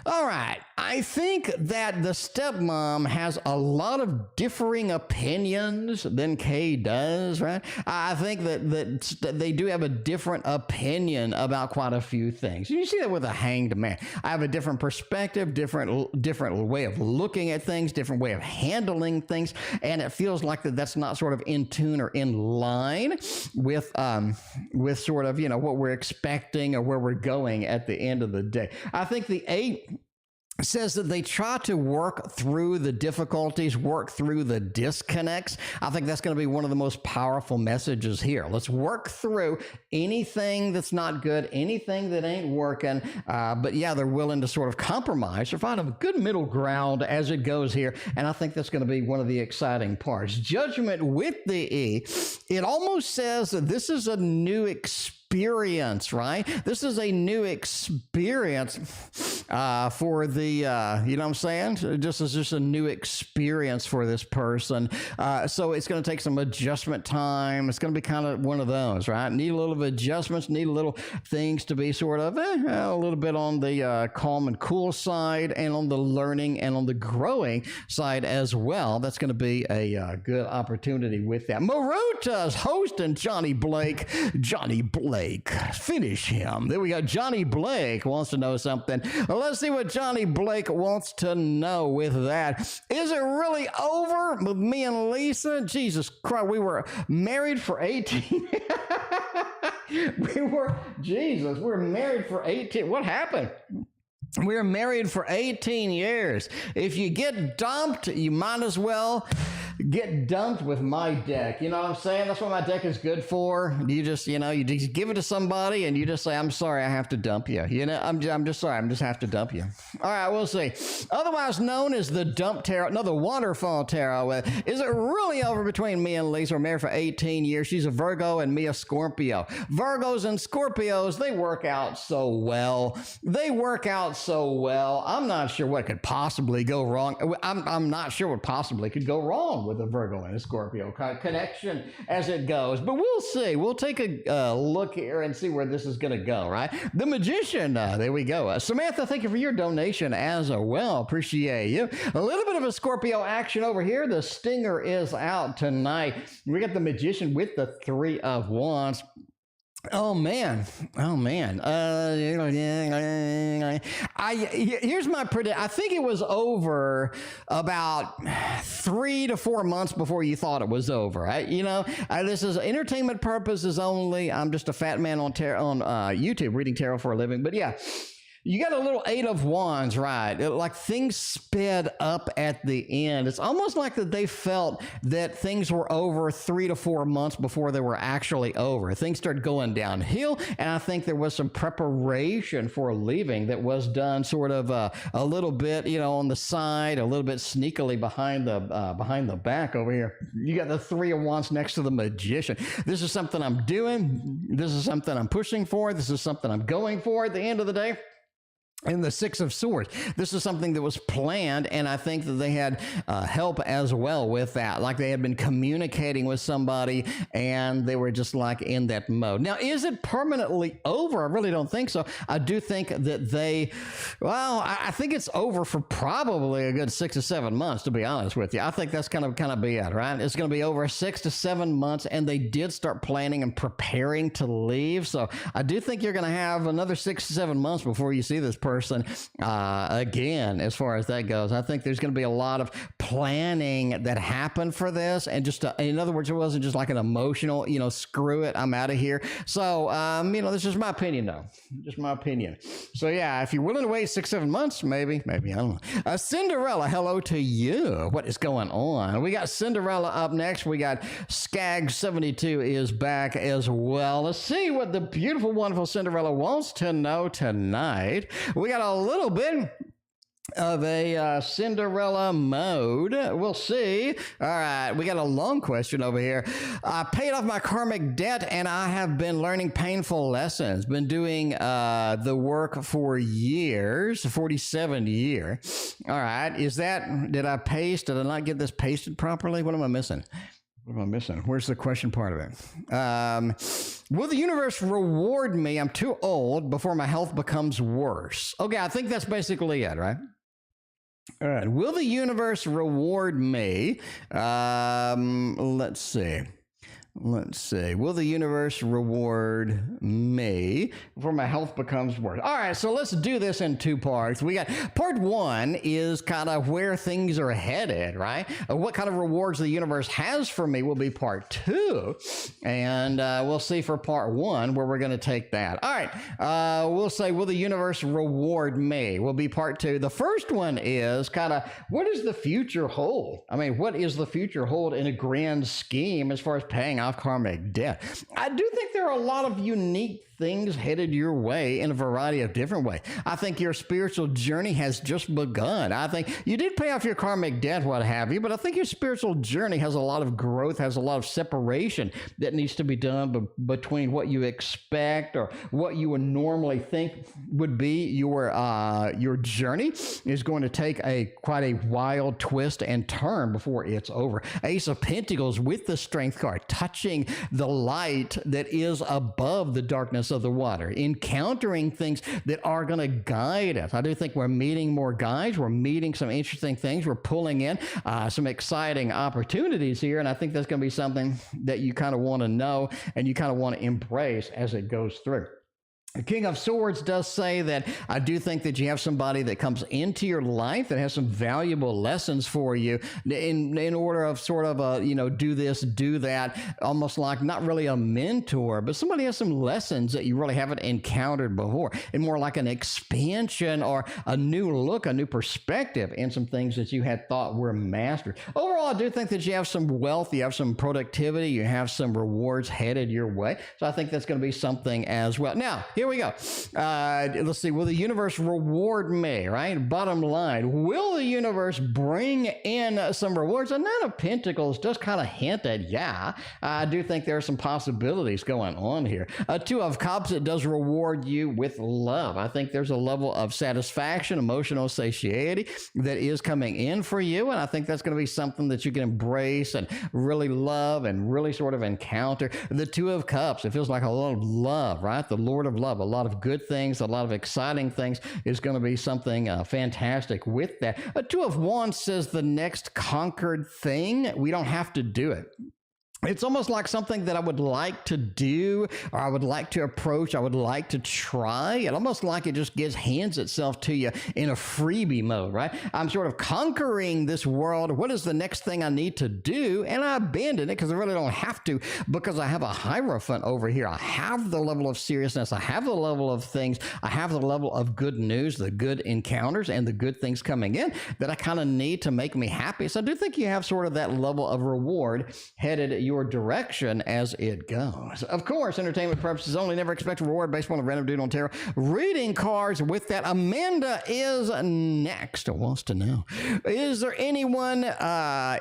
All right, I think that the stepmom has a lot of differing opinions than Kay does, right? I think that they do have a different opinion about quite a few things. You see that with a Hanged Man. I have a different perspective, different way of looking at things, different way of handling things, and it feels like that's not sort of in tune or in line with sort of, you know, what we're expecting or where we're going at the end of the day. I think the 8 says that they try to work through the difficulties, work through the disconnects. I think that's going to be one of the most powerful messages here. Let's work through anything that's not good, anything that ain't working. But yeah, they're willing to sort of compromise or find a good middle ground as it goes here. And I think that's going to be one of the exciting parts. Judgment with the E, it almost says that this is a new experience, right? This is a new experience for the, you know what I'm saying? Just as just a new experience for this person. So it's going to take some adjustment time. It's going to be kind of one of those, right? Need a little of adjustments, need a little things to be sort of a little bit on the calm and cool side, and on the learning and on the growing side as well. That's going to be a good opportunity with that. Maruta's hosting Johnny Blake. Johnny Blake Blake. Finish him. Then we got Johnny Blake wants to know something. Well, let's see what Johnny Blake wants to know with that. Is it really over with me and Lisa? Jesus Christ, we were married for 18. we were married for 18. What happened? We were married for 18 years. If you get dumped, you might as well get dumped with my deck. You know what I'm saying? That's what my deck is good for. You just, you just give it to somebody and you just say, I'm sorry, I have to dump you. I'm just sorry, I'm just have to dump you. All right, we'll see. Otherwise known as the dump tarot, no, the waterfall tarot. Is it really over between me and Lisa? We're married for 18 years. She's a Virgo and me a Scorpio. Virgos and Scorpios, they work out so well. I'm not sure what could possibly go wrong. I'm not sure what possibly could go wrong with a Virgo and a Scorpio connection as it goes, but we'll see. We'll take a look here and see where this is going to go, right? The Magician, there we go. Samantha, thank you for your donation as well. Appreciate you. A little bit of a Scorpio action over here. The stinger is out tonight. We got the Magician with the Three of Wands. Oh man. Here's my prediction. I think it was over about 3 to 4 months before you thought it was over. Right? This is entertainment purposes only. I'm just a fat man on YouTube reading tarot for a living. But yeah. You got a little Eight of Wands, right? Like things sped up at the end. It's almost like that they felt that things were over 3 to 4 months before they were actually over. Things started going downhill, and I think there was some preparation for leaving that was done sort of a little bit, on the side, a little bit sneakily behind the back over here. You got the Three of Wands next to the Magician. This is something I'm doing. This is something I'm pushing for. This is something I'm going for at the end of the day. And the Six of Swords. This is something that was planned, and I think that they had help as well with that. Like they had been communicating with somebody, and they were just like in that mode. Now, is it permanently over? I really don't think so. I do think that I think it's over for probably a good 6 to 7 months, to be honest with you. I think that's kind of be it, right? It's going to be over 6 to 7 months, and they did start planning and preparing to leave. So I do think you're going to have another 6 to 7 months before you see this person again, as far as that goes. I think there's going to be a lot of planning that happened for this, and just in other words, it wasn't just like an emotional, screw it, I'm out of here. So, this is my opinion, though. Just my opinion. So, yeah, if you're willing to wait 6, 7 months, maybe, I don't know. Cinderella, hello to you. What is going on? We got Cinderella up next. We got Skag72 is back as well. Let's see what the beautiful, wonderful Cinderella wants to know tonight. We got a little bit of a Cinderella mode. We'll see. All right, we got a long question over here. I paid off my karmic debt, and I have been learning painful lessons. Been doing the work for years, 47 years. All right, did I not get this pasted properly? What am I missing? Where's the question part of it? Will the universe reward me? I'm too old before my health becomes worse. Okay, I think that's basically it, right? All right. Will the universe reward me? Let's see. Will the universe reward me before my health becomes worse? All right, so let's do this in 2 parts. We got part 1 is kind of where things are headed, right? What kind of rewards the universe has for me will be part 2. And we'll see for part 1 where we're going to take that. All right, we'll say, will the universe reward me? Will be part 2. The first one is kind of, what does the future hold? I mean, what is the future hold in a grand scheme as far as paying off karmic debt? I do think there are a lot of unique things headed your way in a variety of different ways. I think your spiritual journey has just begun. I think you did pay off your karmic debt, what have you, but I think your spiritual journey has a lot of growth, has a lot of separation that needs to be done between what you expect or what you would normally think would be your journey is going to take quite a wild twist and turn before it's over. Ace of Pentacles with the Strength card, touch watching the light that is above the darkness of the water, encountering things that are going to guide us. I do think we're meeting more guides. We're meeting some interesting things. We're pulling in some exciting opportunities here, and I think that's going to be something that you kind of want to know and you kind of want to embrace as it goes through. The King of Swords does say that I do think that you have somebody that comes into your life that has some valuable lessons for you in order of sort of do this, do that, almost like not really a mentor, but somebody has some lessons that you really haven't encountered before, and more like an expansion or a new look, a new perspective in some things that you had thought were mastered. Overall, I do think that you have some wealth, you have some productivity, you have some rewards headed your way. So I think that's going to be something as well. Now, here we go. Let's see. Will the universe reward me, right? Bottom line, will the universe bring in some rewards? A Nine of Pentacles does kind of hint at, yeah, I do think there are some possibilities going on here. Two of Cups, it does reward you with love. I think there's a level of satisfaction, emotional satiety that is coming in for you, and I think that's going to be something that you can embrace and really love and really sort of encounter. The Two of Cups, it feels like a lot of love, right? The Lord of Love, a lot of good things, a lot of exciting things is going to be something fantastic with that. Two of Wands says the next conquered thing, we don't have to do it. It's almost like something that I would like to do, or I would like to approach, I would like to try. It almost like it just hands itself to you in a freebie mode, right? I'm sort of conquering this world. What is the next thing I need to do? And I abandon it because I really don't have to, because I have a Hierophant over here. I have the level of seriousness. I have the level of things. I have the level of good news, the good encounters, and the good things coming in that I kind of need to make me happy. So I do think you have sort of that level of reward headed your direction as it goes. Of course, entertainment purposes only, never expect a reward based on a random dude on tarot. Reading cards with that. Amanda is next. Wants to know, is there anyone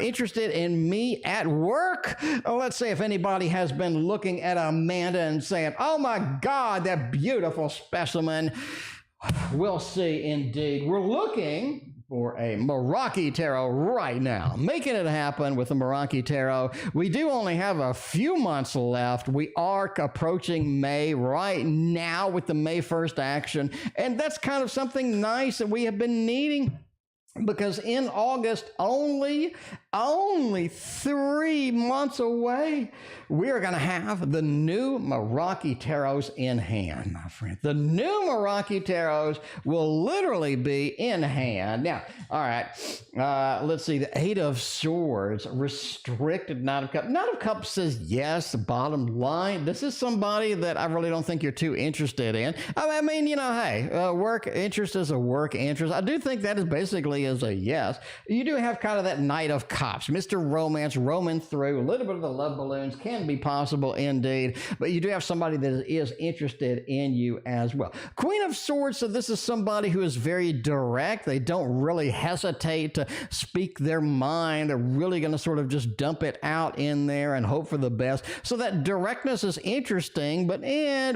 interested in me at work? Let's see if anybody has been looking at Amanda and saying, oh my God, that beautiful specimen. We'll see indeed. We're looking for a Meraki Tarot right now, making it happen with the Meraki Tarot. We do only have a few months left. We are approaching May right now with the May 1st action, and that's kind of something nice that we have been needing, because in August, only 3 months away, we are going to have the new Meraki Tarots in hand, my friend. The new Meraki Tarots will literally be in hand. Now, all right, let's see. The Eight of Swords, restricted Knight of Cups. Knight of Cups says yes, bottom line. This is somebody that I really don't think you're too interested in. I mean, hey, work interest is a work interest. I do think that is basically is a yes. You do have kind of that Knight of Cups, Mr. Romance, roaming through. A little bit of the love balloons can be possible indeed, but you do have somebody that is interested in you as well. Queen of Swords, so this is somebody who is very direct. They don't really hesitate to speak their mind. They're really going to sort of just dump it out in there and hope for the best. So that directness is interesting, but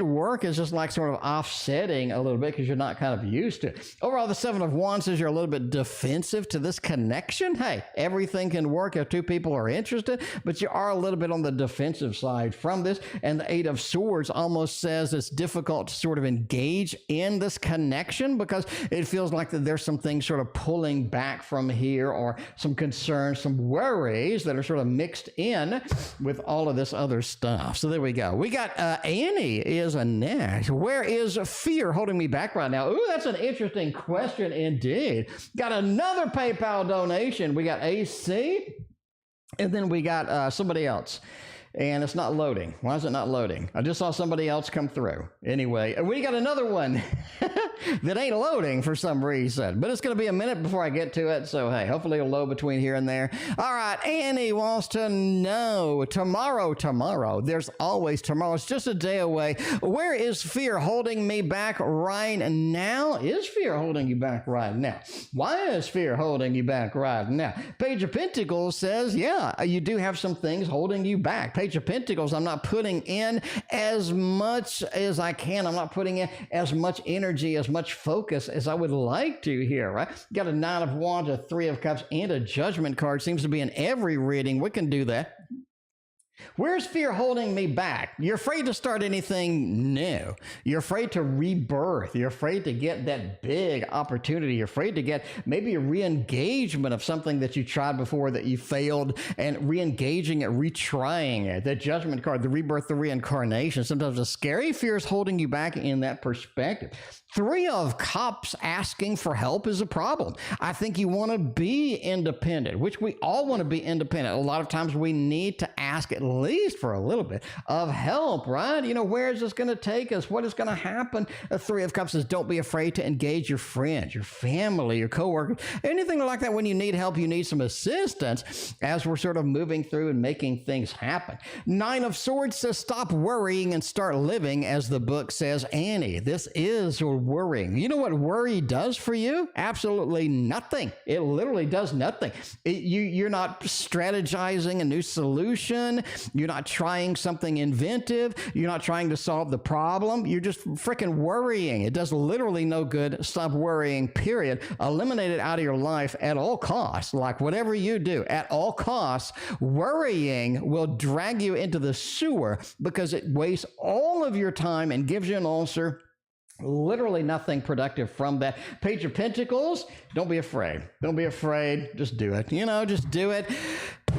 work is just like sort of offsetting a little bit because you're not kind of used to it. Overall, the Seven of Wands says you're a little bit defensive to this connection. Hey, everything can work if two people are interested, but you are a little bit on the defensive side from this. And the Eight of Swords almost says it's difficult to sort of engage in this connection because it feels like that there's some things sort of pulling back from here, or some concerns, some worries that are sort of mixed in with all of this other stuff. So there we go. We got Annie is a next. Where is fear holding me back right now? Ooh, that's an interesting question indeed. Got another PayPal donation. We got AC, and then we got somebody else. And it's not loading. Why is it not loading? I just saw somebody else come through. Anyway, we got another one that ain't loading for some reason, but it's going to be a minute before I get to it. So, hey, hopefully it'll load between here and there. All right, Annie wants to know, tomorrow, there's always tomorrow. It's just a day away. Where is fear holding me back right now? Is fear holding you back right now? Why is fear holding you back right now? Page of Pentacles says, yeah, you do have some things holding you back. Page of Pentacles, I'm not putting in as much as I can. I'm not putting in as much energy, as much focus as I would like to here, right? Got a Nine of Wands, a Three of Cups, and a Judgment card. Seems to be in every reading. We can do that. Where's fear holding me back? You're afraid to start anything new. You're afraid to rebirth. You're afraid to get that big opportunity. You're afraid to get maybe a re-engagement of something that you tried before that you failed, and re-engaging it, retrying it. The judgment card, the rebirth, the reincarnation. Sometimes a scary fear is holding you back in that perspective. 3 of Cups asking for help is a problem. I think you want to be independent, which we all want to be independent. A lot of times we need to ask at least for a little bit of help, right? You know, where is this going to take us? What is going to happen? The 3 of Cups says, don't be afraid to engage your friends, your family, your coworkers, anything like that. When you need help, you need some assistance as we're sort of moving through and making things happen. 9 of Swords says, stop worrying and start living, as the book says, Annie. This is your worrying. You know what worry does for you? Absolutely nothing. It literally does nothing. You're not strategizing a new solution. You're not trying something inventive. You're not trying to solve the problem. You're just freaking worrying. It does literally no good. Stop worrying, period. Eliminate it out of your life at all costs. Like whatever you do, at all costs, worrying will drag you into the sewer because it wastes all of your time and gives you an ulcer. Literally nothing productive from that. Page of Pentacles, don't be afraid. Don't be afraid. Just do it. You know, just do it.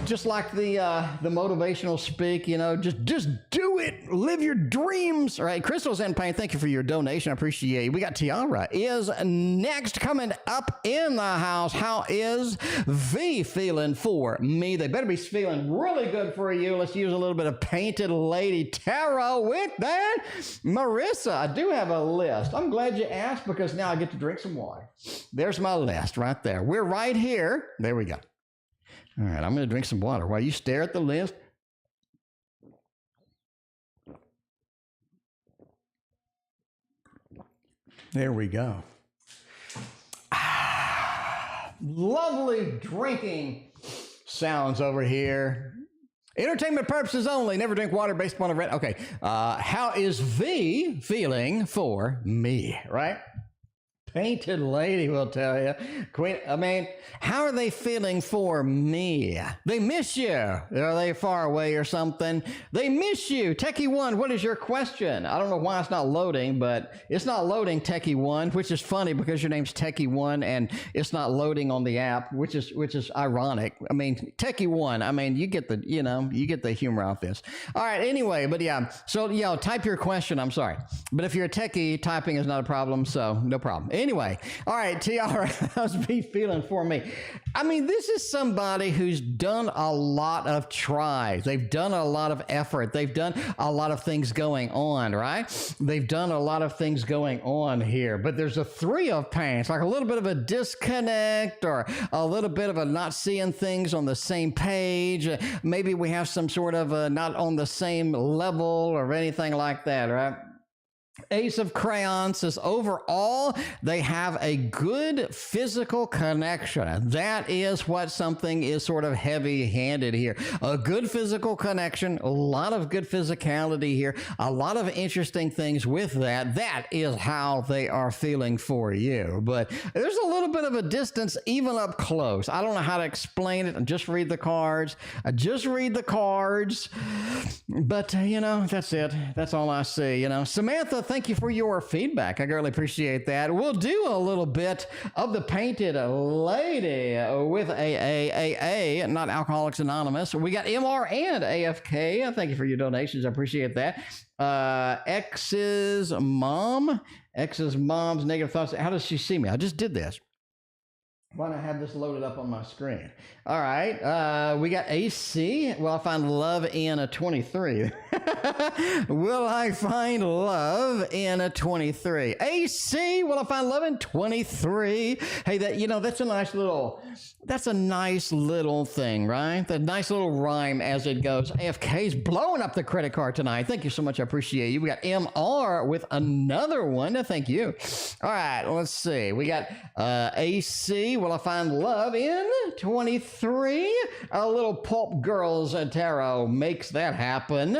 Just like the motivational speak, you know, just do it. Live your dreams. All right. Crystals and Pain, thank you for your donation. I appreciate it. We got Tiara is next, coming up in the house. How is V feeling for me? They better be feeling really good for you. Let's use a little bit of Painted Lady Tarot with that. Marissa, I do have a list. I'm glad you asked because now I get to drink some water. There's my list right there. We're right here. There we go. All right, I'm going to drink some water while you stare at the list. There we go. Lovely drinking sounds over here. Entertainment purposes only. Never drink water based upon a red. Okay. How is V feeling for me, right? Painted Lady will tell you. Queen, I mean, how are they feeling for me? They miss you. Are they far away or something? They miss you. Techie One, what is your question? I don't know why it's not loading, but it's not loading, Techie One, which is funny because your name's Techie One and it's not loading on the app, which is ironic. I mean, Techie One, I mean, you get the humor out this. All right, anyway, but yeah, so yeah, type your question. I'm sorry. But if you're a techie, typing is not a problem, so no problem. Anyway, all right, Tiara, how's V feeling for me? I mean, this is somebody who's done a lot of tries. They've done a lot of effort. They've done a lot of things going on, right? They've done a lot of things going on here, but there's a 3 of Pain. It's like a little bit of a disconnect or a little bit of a not seeing things on the same page. Maybe we have some sort of a not on the same level or anything like that, right? Ace of Crayons says overall they have a good physical connection. That is what something is sort of heavy-handed here. A good physical connection, a lot of good physicality here, a lot of interesting things with that. That is how they are feeling for you. But there's a little bit of a distance even up close. I don't know how to explain it. Just read the cards. Just read the cards. But, you know, that's it. That's all I see, you know. Samantha, thank you for your feedback. I greatly appreciate that. We'll do a little bit of the Painted Lady with AA, not Alcoholics Anonymous. We got MR and AFK. Thank you for your donations. I appreciate that. X's mom's negative thoughts. How does she see me? I just did this. Why don't I have this loaded up on my screen? All right. We got AC. Will I find love in a 23? Will I find love in a 23? AC. Will I find love in 23? Hey, that's a nice little thing, right? That nice little rhyme as it goes. AFK's blowing up the credit card tonight. Thank you so much. I appreciate you. We got MR with another one. Thank you. All right. Let's see. We got AC. Will I find love in 23? A little Pulp Girls Tarot makes that happen.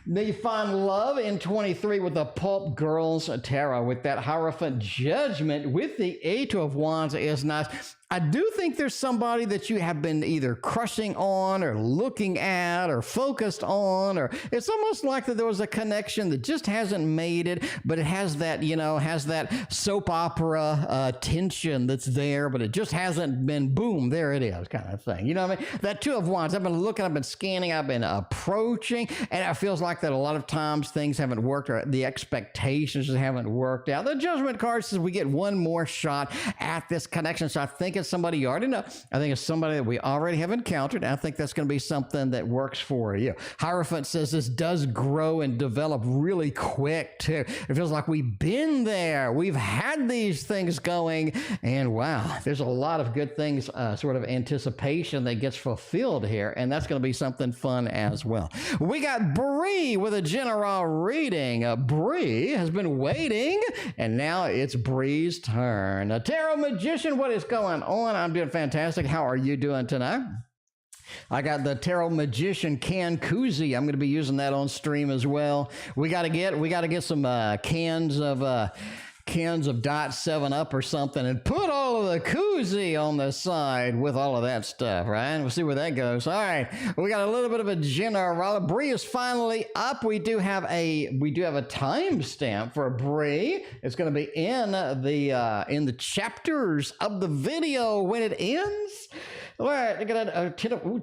Then you find love in 23 with the Pulp Girls Tarot with that Hierophant Judgment with the 8 of Wands is nice. I do think there's somebody that you have been either crushing on or looking at or focused on, or it's almost like that there was a connection that just hasn't made it, but it has that, has that soap opera tension that's there, but it just hasn't been, boom, there it is kind of thing. You know what I mean? That Two of Wands, I've been looking, I've been scanning, I've been approaching, and it feels like that a lot of times things haven't worked or the expectations haven't worked out. The Judgment card says we get one more shot at this connection, so I think it's somebody you already know. I think it's somebody that we already have encountered. I think that's going to be something that works for you. Hierophant says this does grow and develop really quick too. It feels like we've been there. We've had these things going, and wow, there's a lot of good things, sort of anticipation that gets fulfilled here, and that's going to be something fun as well. We got Bri with a general reading. Bri has been waiting, and now it's Bri's turn. A Tarot Magician, what is going on? I'm doing fantastic. How are you doing tonight? I got the Tarot Magician can koozie. I'm going to be using that on stream as well. We got to get some cans of Dot 7-Up or something and put all of the koozie on the side with all of that stuff, right? We'll see where that goes. All right, we got a little bit of a general. Bri is finally up. We do have a timestamp for Bri. It's going to be in the chapters of the video when it ends. All right, I got a Tentacle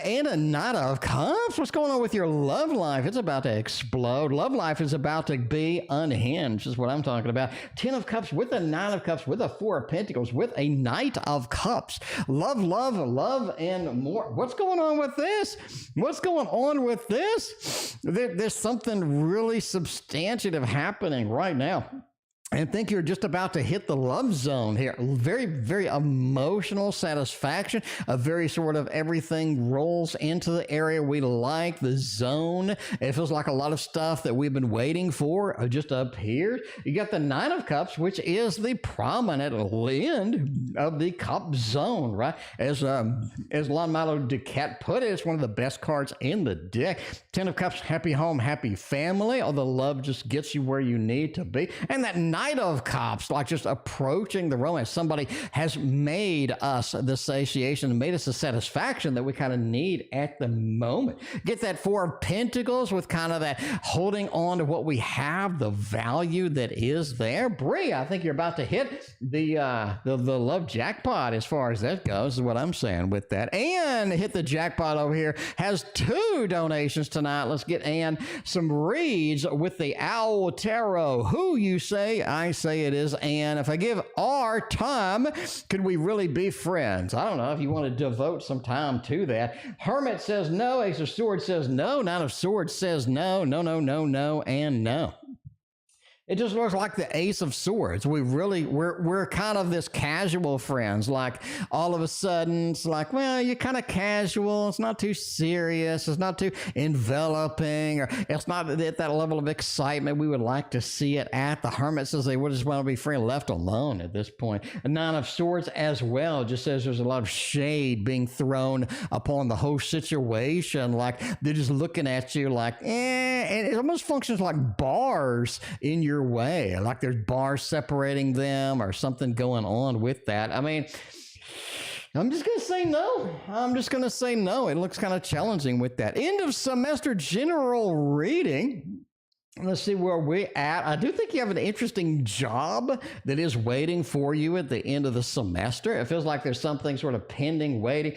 and a Knight of Cups. What's going on with your love life? It's about to explode. Love life is about to be unhinged, is what I'm talking about. 10 of Cups with a 9 of Cups with a 4 of Pentacles with a Knight of Cups. Love, and more. What's going on with this? What's going on with this? There's something really substantive happening right now. I think you're just about to hit the love zone here. Very, very emotional satisfaction. A very sort of everything rolls into the area we like, the zone. It feels like a lot of stuff that we've been waiting for just appeared. You got the 9 of Cups, which is the prominent end of the cup zone, right? As Lanmalo Ducat put it, it's one of the best cards in the deck. 10 of Cups, happy home, happy family. All the love just gets you where you need to be. And that Knight of Cups, like just approaching the romance. Somebody has made us the satiation, made us the satisfaction that we kind of need at the moment. Get that 4 of Pentacles with kind of that holding on to what we have, the value that is there. Bri, I think you're about to hit the love jackpot as far as that goes, is what I'm saying with that. And hit the jackpot over here. Has 2 donations tonight. Let's get Ann some reads with the Owl Tarot. Who you say? I say it is Ann. If I give our time, could we really be friends? I don't know if you want to devote some time to that. Hermit says no. Ace of Swords says no. Nine of Swords says no. No, and no. It just looks like the Ace of Swords. We're kind of this casual friends. Like all of a sudden, it's like, well, you're kind of casual. It's not too serious. It's not too enveloping, or it's not at that level of excitement we would like to see it at. The Hermit says they would just want to be free and left alone at this point. A 9 of Swords as well just says there's a lot of shade being thrown upon the whole situation. Like they're just looking at you like, and it almost functions like bars in your way, like there's bars separating them or something going on with that. I mean, I'm just going to say no. It looks kind of challenging with that. End of semester general reading. Let's see where we're at. I do think you have an interesting job that is waiting for you at the end of the semester. It feels like there's something sort of pending, waiting,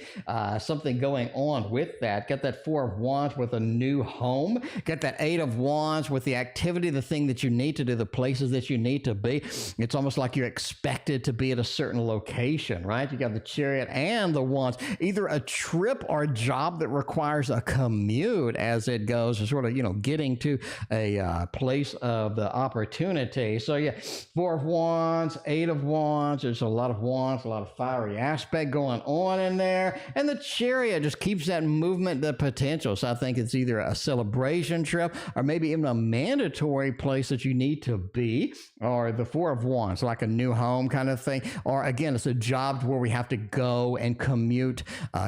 something going on with that. Got that 4 of Wands with a new home. Got that 8 of Wands with the activity, the thing that you need to do, the places that you need to be. It's almost like you're expected to be at a certain location, right? You got the Chariot and the Wands. Either a trip or a job that requires a commute as it goes, or sort of, getting to a place of the opportunity. So yeah, 4 of Wands, 8 of Wands. There's a lot of Wands, a lot of fiery aspect going on in there. And the Chariot just keeps that movement, the potential. So I think it's either a celebration trip or maybe even a mandatory place that you need to be, or the 4 of Wands, like a new home kind of thing. Or again, it's a job where we have to go and commute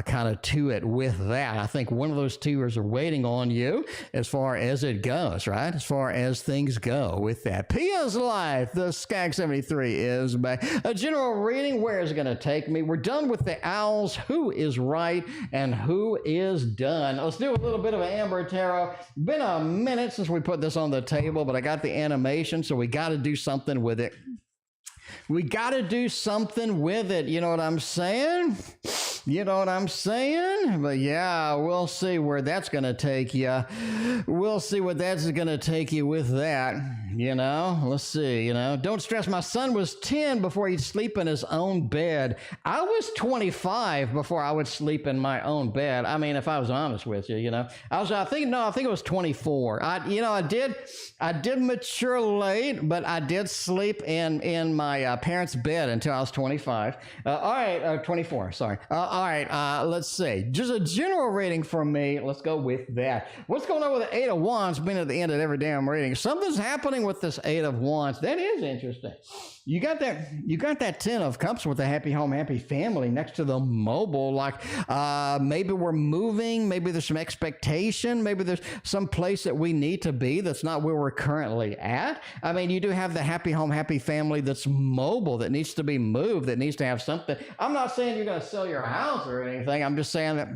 kind of to it with that. I think one of those two are waiting on you as far as it goes, right? As far as things go with that. Pia's Life, the Skag 73 is back. A general reading, where is it going to take me? We're done with the owls. Who is right and who is done? Let's do a little bit of an Amber Tarot. Been a minute since we put this on the table, but I got the animation, so we got to do something with it. We got to do something with it. You know what I'm saying? You know what I'm saying? But yeah, we'll see where that's going to take you. We'll see what that's going to take you with that. You know, let's see, you know. Don't stress. My son was 10 before he'd sleep in his own bed. I was 25 before I would sleep in my own bed. I mean, if I was honest with you, you know. I think it was 24. I did mature late, but I did sleep in my parents' bed until I was 25. All right, 24, sorry. All right, let's see. Just a general rating from me. Let's go with that. What's going on with the Eight of Wands being at the end of every damn rating? Something's happening with this Eight of Wands. That is interesting. You got that Ten of Cups with the happy home, happy family next to the mobile. Like maybe we're moving. Maybe there's some expectation. Maybe there's some place that we need to be that's not where we're currently at. I mean, you do have the happy home, happy family that's mobile, that needs to be moved, that needs to have something. I'm not saying you're going to sell your house or anything. I'm just saying that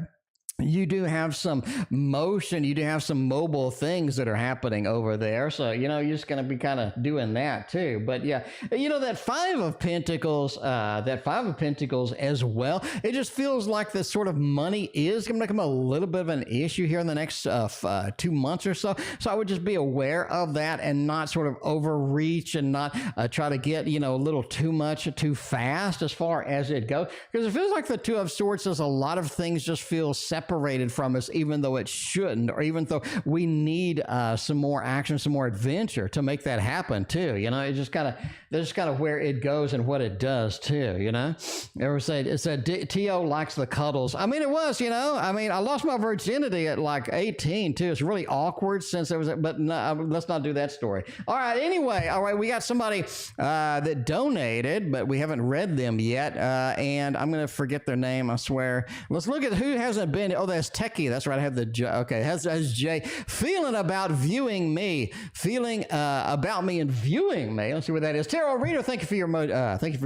you do have some motion, you do have some mobile things that are happening over there. So, you know, you're just going to be kind of doing that too. But yeah, you know, that Five of Pentacles as well, it just feels like this sort of money is going to become a little bit of an issue here in the next 2 months or so. So I would just be aware of that and not sort of overreach and not try to get, you know, a little too much too fast as far as it goes. Because it feels like the Two of Swords says a lot of things just feel separated from us, even though it shouldn't, or even though we need some more action, some more adventure to make that happen too. You know, that's just kind of where it goes and what it does too. You know, it said T.O. likes the cuddles. I mean, it was, you know, I mean, I lost my virginity at like 18 too. It's really awkward since there was, but no, let's not do that story. All right. Anyway, all right, we got somebody that donated, but we haven't read them yet, and I'm gonna forget their name. I swear. Let's look at who hasn't been. Oh, that's Techie. That's right. I have the okay. That's Jay. Feeling about viewing me. Feeling about me and viewing me. Let's see what that is. Tarot Reader, thank you for your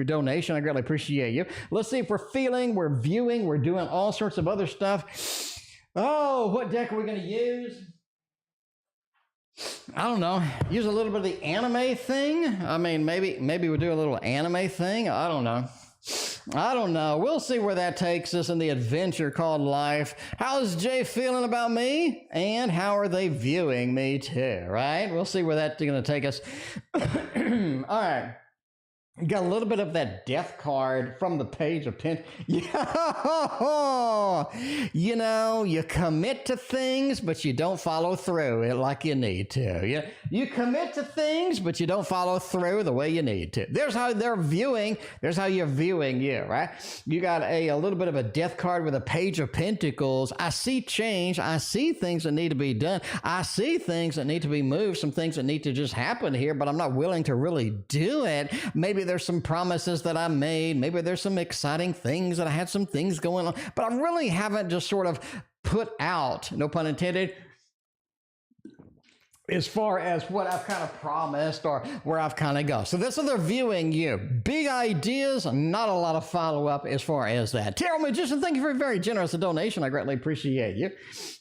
donation. I greatly appreciate you. Let's see if we're feeling, we're viewing, we're doing all sorts of other stuff. Oh, what deck are we going to use? I don't know. Use a little bit of the anime thing. I mean, maybe we'll do a little anime thing. I don't know. We'll see where that takes us in the adventure called life. How's Jay feeling about me? And how are they viewing me too, right? We'll see where that's going to take us. All right. You got a little bit of that death card from the Page of Pentacles. Yeah. You know, you commit to things, but you don't follow through it like you need to. You commit to things, but you don't follow through the way you need to. There's how they're viewing. There's how you're viewing you, right? You got a little bit of a death card with a Page of Pentacles. I see change. I see things that need to be done. I see things that need to be moved, some things that need to just happen here, but I'm not willing to really do it. Maybe there's some promises that I made. Maybe there's some exciting things that I had some things going on, but I really haven't just sort of put out, no pun intended, as far as what I've kind of promised or where I've kind of gone. So that's how they're viewing you. Big ideas, not a lot of follow-up as far as that. Tarot Magician, thank you for a very generous donation. I greatly appreciate you.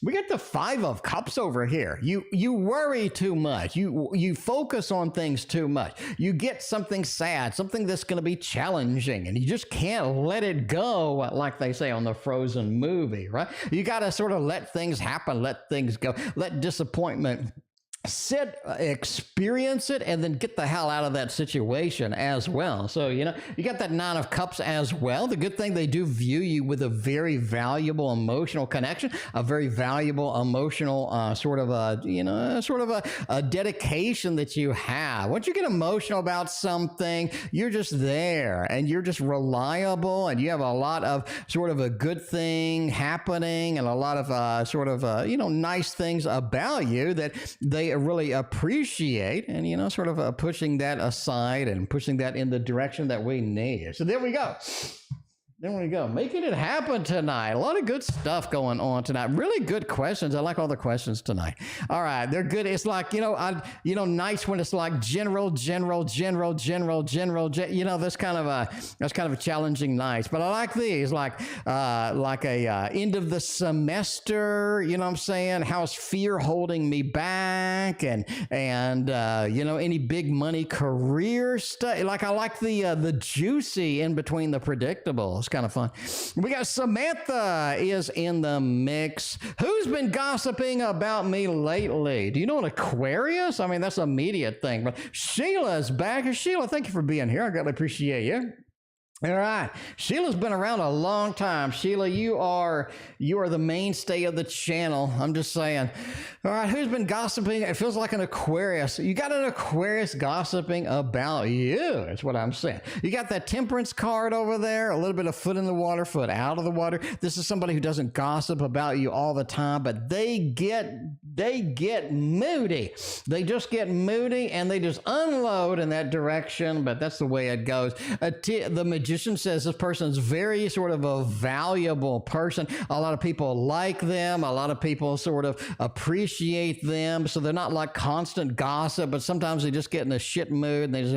We got the Five of Cups over here. You worry too much. You focus on things too much. You get something sad, something that's going to be challenging, and you just can't let it go, like they say on the Frozen movie, right? You got to sort of let things happen, let things go, let disappointment sit, experience it, and then get the hell out of that situation as well. So, you know, you got that Nine of Cups as well. The good thing, they do view you with a very valuable emotional connection, a very valuable emotional sort of a dedication that you have. Once you get emotional about something, you're just there and you're just reliable, and you have a lot of sort of a good thing happening and a lot of nice things about you that they really appreciate, and you know, sort of pushing that aside and pushing that in the direction that we need. So there we go. There we go. Making it happen tonight. A lot of good stuff going on tonight. Really good questions. I like all the questions tonight. All right. They're good. It's like, nice when it's like general. That's kind of a challenging night. But I like these, like a end of the semester, you know what I'm saying? How's fear holding me back? And any big money career stuff. Like I like the juicy in between the predictable. It's kind of fun. We got Samantha is in the mix. Who's been gossiping about me lately? Do you know an Aquarius? I mean, that's an immediate thing. But Sheila's back. Sheila, thank you for being here. I greatly appreciate you. All right. Sheila's been around a long time. Sheila, you are the mainstay of the channel. I'm just saying. All right. Who's been gossiping? It feels like an Aquarius. You got an Aquarius gossiping about you. That's what I'm saying. You got that temperance card over there, a little bit of foot in the water, foot out of the water. This is somebody who doesn't gossip about you all the time, but they get moody. They just get moody and they just unload in that direction, but that's the way it goes. The magician says this person's very sort of a valuable person. A lot of people like them. A lot of people sort of appreciate them. So they're not like constant gossip, but sometimes they just get in a shit mood and they just,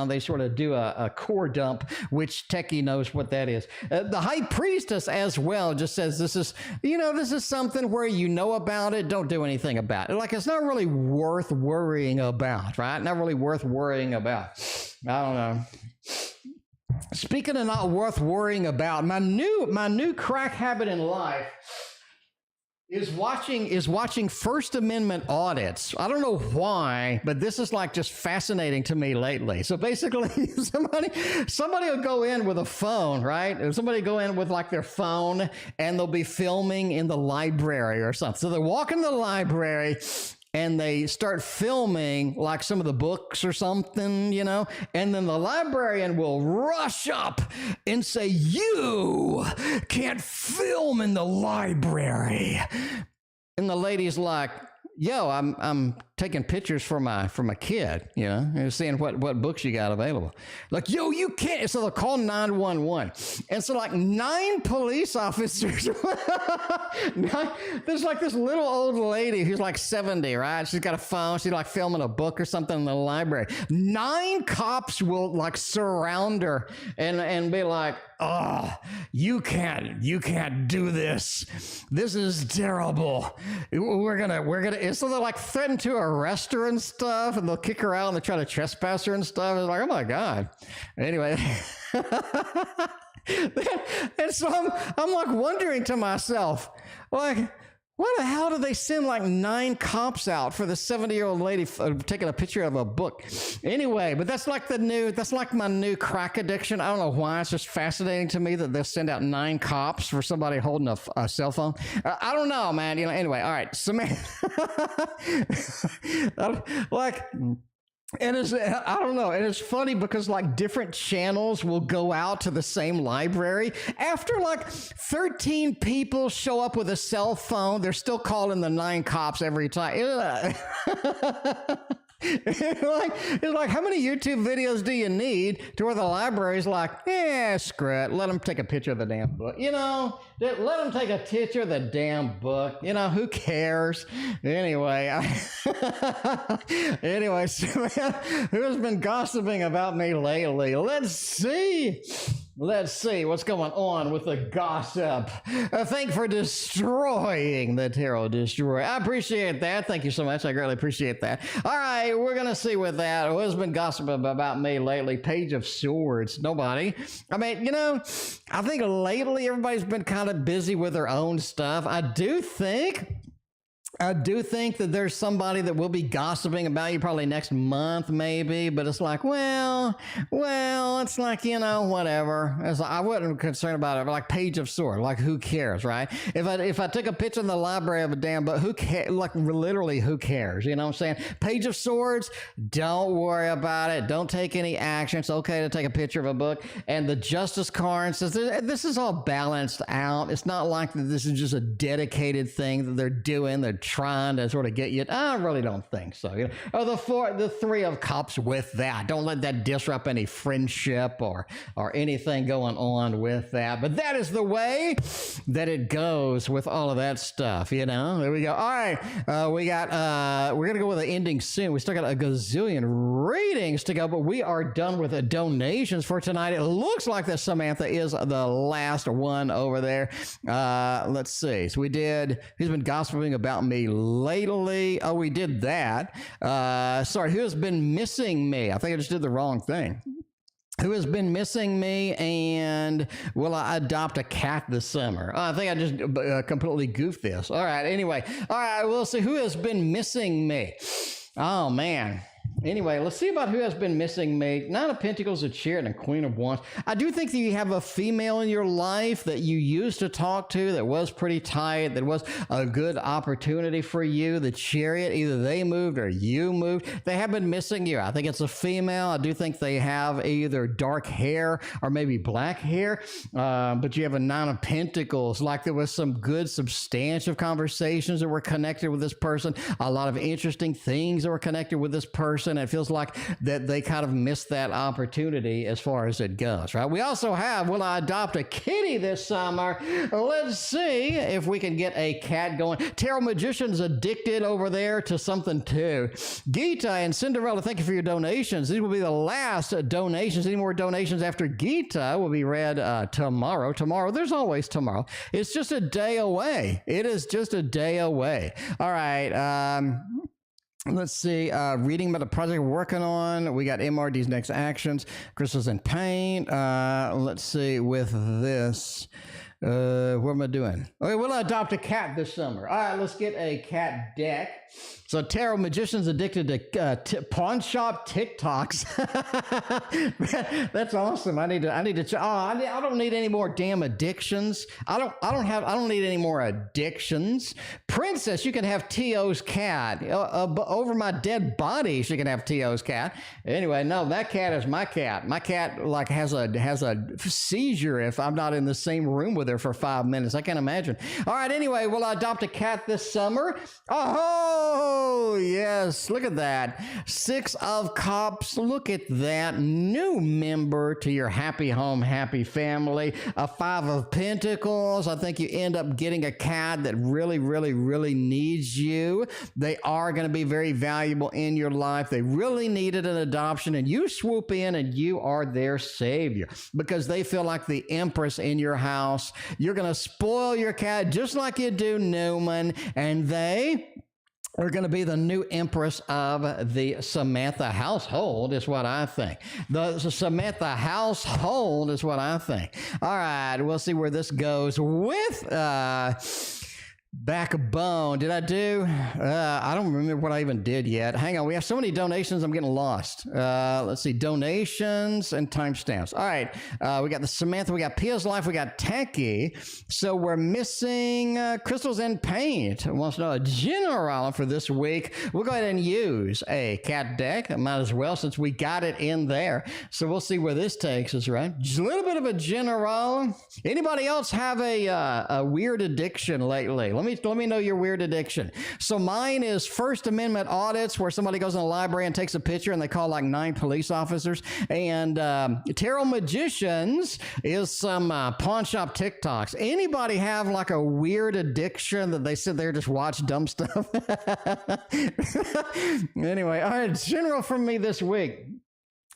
they sort of do a core dump, which Techie knows what that is. The high priestess as well just says this is something where you know about it, don't do anything about it. Like it's not really worth worrying about, right? Not really worth worrying about. I don't know. Speaking of not worth worrying about, my new crack habit in life is watching First Amendment audits. I don't know why, but this is like just fascinating to me lately. So basically, somebody will go in with a phone, right? Somebody go in with like their phone, and they'll be filming in the library or something. So they walk in the library, and they start filming like some of the books or something, and then the librarian will rush up and say, "You can't film in the library." And the lady's like, "Yo, I'm taking pictures for my kid, and seeing what books you got available." Like, "Yo, you can't." So they'll call 911. And so like 9 police officers, there's like this little old lady who's like 70, right? She's got a phone. She's like filming a book or something in the library. 9 cops will like surround her and be like, "Oh, you can't do this. This is terrible. We're gonna, so they're like threaten to arrest her and stuff, and they'll kick her out and they try to trespass her and stuff. It's like, oh my God. Anyway. And so I'm like wondering to myself, like, why the hell did they send like 9 cops out for the 70-year-old lady taking a picture of a book? Anyway, but that's like my new crack addiction. I don't know why. It's just fascinating to me that they'll send out 9 cops for somebody holding a cell phone. I don't know, man. Anyway, all right. Samantha, and I don't know, and it's funny because like different channels will go out to the same library. After like 13 people show up with a cell phone, they're still calling the 9 cops every time. It's like, how many YouTube videos do you need to where the library's like, screw it, let them take a picture of the damn book, let them take a picture of the damn book, who cares? Anyway, who's been gossiping about me lately? Let's see what's going on with the gossip. Thank you for destroying the Tarot Destroyer. I appreciate that. Thank you so much. I greatly appreciate that. All right, we're going to see with that. Who's been gossiping about me lately? Page of Swords. Nobody. I mean, I think lately everybody's been kind of busy with their own stuff. I do think that there's somebody that will be gossiping about you probably next month, maybe, but it's like, well, it's like, whatever. It's like, I wasn't concerned about it, but like Page of Swords, like who cares, right? If I took a picture in the library of a damn book, who cares? Like literally, who cares? You know what I'm saying? Page of Swords, don't worry about it. Don't take any action. It's okay to take a picture of a book. And the Justice card says this is all balanced out. It's not like this is just a dedicated thing that they're doing. They're trying to sort of get you. I really don't think so. You know? Oh, the Three of Cups with that. Don't let that disrupt any friendship or anything going on with that. But that is the way that it goes with all of that stuff. You know, there we go. All right, we're gonna go with the ending soon. We still got a gazillion readings to go, but we are done with the donations for tonight. It looks like that Samantha is the last one over there. Let's see. So we did. Who's been gossiping about me lately? Oh, we did that. Sorry. Who has been missing me? I think I just did the wrong thing. Who has been missing me, and will I adopt a cat this summer? Oh, I think I just completely goofed this. All right, anyway. All right, we'll see who has been missing me. Oh, man. Anyway, let's see about who has been missing me. Nine of Pentacles, a Chariot, and a Queen of Wands. I do think that you have a female in your life that you used to talk to that was pretty tight, that was a good opportunity for you. The Chariot, either they moved or you moved. They have been missing you. I think it's a female. I do think they have either dark hair or maybe black hair, but you have a Nine of Pentacles. Like there was some good substantive conversations that were connected with this person, a lot of interesting things that were connected with this person. It feels like that they kind of missed that opportunity as far as it goes, right? We also have, will I adopt a kitty this summer? Let's see if we can get a cat going. Tarot Magician's addicted over there to something too. Gita and Cinderella, thank you for your donations. These will be the last donations. Any more donations after Gita will be read tomorrow. Tomorrow, there's always tomorrow. It's just a day away. It is just a day away. All right. Let's see, reading about the project we're working on. We got MRD's next actions, crystals and paint. Let's see, with this, what am I doing? Okay, we'll adopt a cat this summer. All right, let's get a cat deck. So Tarot Magician's addicted to pawn shop TikToks. That's awesome. I don't need any more damn addictions. I don't need any more addictions. Princess, you can have T.O.'s cat. Over my dead body, she can have T.O.'s cat. Anyway, no, that cat is my cat. My cat like has a seizure if I'm not in the same room with her for 5 minutes. I can't imagine. All right, anyway, will I adopt a cat this summer? Oh, yes. Look at that. Six of Cups. Look at that. New member to your happy home, happy family. A Five of Pentacles. I think you end up getting a cat that really, really, really needs you. They are going to be very valuable in your life. They really needed an adoption, and you swoop in and you are their savior because they feel like the empress in your house. You're going to spoil your cat just like you do Newman, and they are going to be the new empress of the Samantha household, is what I think. The Samantha household is what I think. All right, we'll see where this goes with Backbone. Did I do? I don't remember what I even did yet. Hang on. We have so many donations. I'm getting lost. Let's see. Donations and timestamps. All right. We got the Samantha. We got Pia's Life. We got Tacky. So we're missing Crystals and Paint. Wants to know a general for this week. We'll go ahead and use a cat deck. I might as well since we got it in there. So we'll see where this takes us, right? Just a little bit of a general. Anybody else have a weird addiction lately? Let me know your weird addiction. So mine is First Amendment audits, where somebody goes in the library and takes a picture and they call like 9 police officers. And Tarot Magicians is some pawn shop TikToks. Anybody have like a weird addiction that they sit there and just watch dumb stuff? Anyway, all right, general from me this week.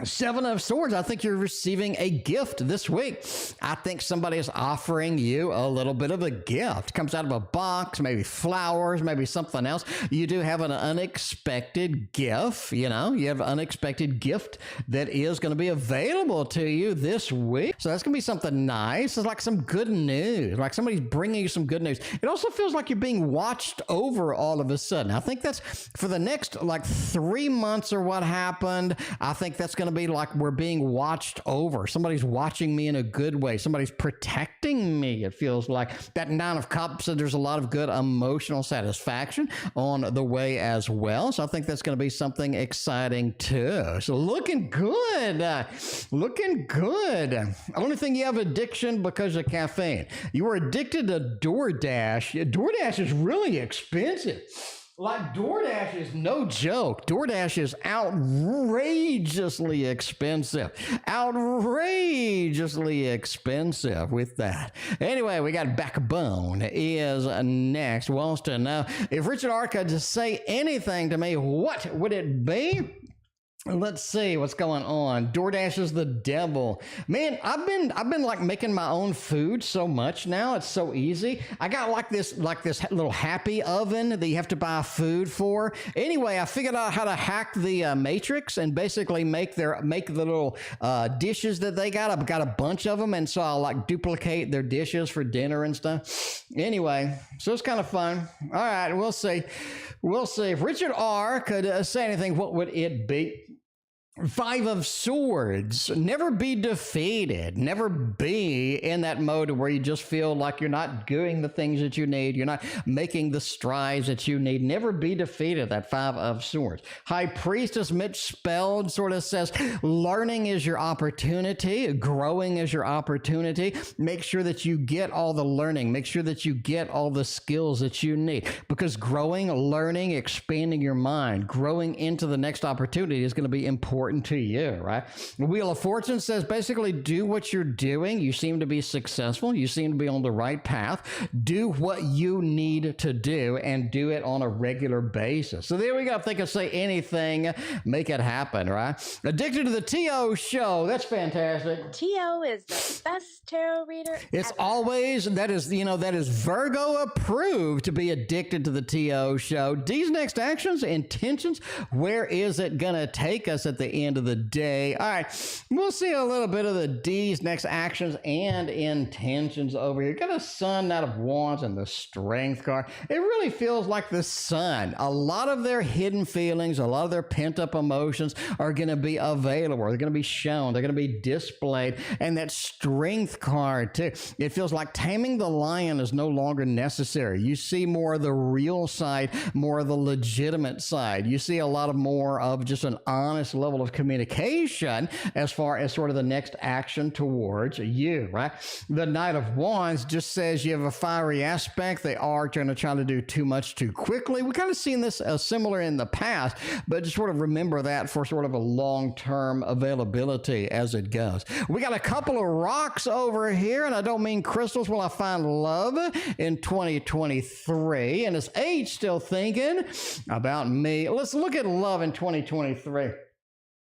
Seven of Swords. I think you're receiving a gift this week. I think somebody is offering you a little bit of a gift. Comes out of a box, maybe flowers, maybe something else. You do have an unexpected gift. You know, you have an unexpected gift that is going to be available to you this week. So that's going to be something nice. It's like some good news, like somebody's bringing you some good news. It also feels like you're being watched over all of a sudden. I think that's for the next like 3 months or what happened. I think that's going going to be like we're being watched over. Somebody's watching me in a good way. Somebody's protecting me. It feels like that Nine of Cups. So there's a lot of good emotional satisfaction on the way as well. So I think that's going to be something exciting too. So looking good. Looking good. Only thing you have addiction because of caffeine. You were addicted to DoorDash. DoorDash is really expensive. Like DoorDash is no joke. DoorDash is outrageously expensive. Outrageously expensive with that. Anyway, we got Backbone is next. Wants to know if Richard R could just say anything to me, what would it be? Let's see what's going on. DoorDash is the devil. Man, I've been like making my own food so much now. It's so easy. I got like this little Happyy oven that you have to buy food for. Anyway, I figured out how to hack the matrix and basically make the little dishes that they got. I've got a bunch of them, and so I'll like duplicate their dishes for dinner and stuff. Anyway, so it's kind of fun. All right, we'll see. We'll see. If Richard R could say anything, what would it be? Five of Swords. Never be defeated. Never be in that mode where you just feel like you're not doing the things that you need. You're not making the strides that you need. Never be defeated. That Five of Swords. High Priestess Misspelled sort of says, learning is your opportunity. Growing is your opportunity. Make sure that you get all the learning. Make sure that you get all the skills that you need. Because growing, learning, expanding your mind, growing into the next opportunity is going to be important to you, right? The Wheel of Fortune says basically do what you're doing. You seem to be successful. You seem to be on the right path. Do what you need to do and do it on a regular basis. So there we go. If they could say anything, make it happen, right? Addicted to the TO show. That's fantastic. TO is the best tarot reader It's ever. always, that is Virgo approved to be addicted to the TO show. D's next actions, intentions. Where is it going to take us at the end of the day? All right, we'll see a little bit of the D's next actions and intentions over here. Got a Sun, Knight of Wands, and the Strength card. It really feels like the Sun. A lot of their hidden feelings, a lot of their pent-up emotions are going to be available. They're going to be shown. They're going to be displayed. And that Strength card, too. It feels like taming the lion is no longer necessary. You see more of the real side, more of the legitimate side. You see a lot of more of just an honest level of communication as far as sort of the next action towards you, right? The Knight of Wands just says you have a fiery aspect. They are going to try to do too much too quickly. We kind of seen this similar in the past, but just sort of remember that for sort of a long-term availability as it goes. We got a couple of rocks over here, and I don't mean crystals. Will I find love in 2023? And is H still thinking about me? Let's look at love in 2023.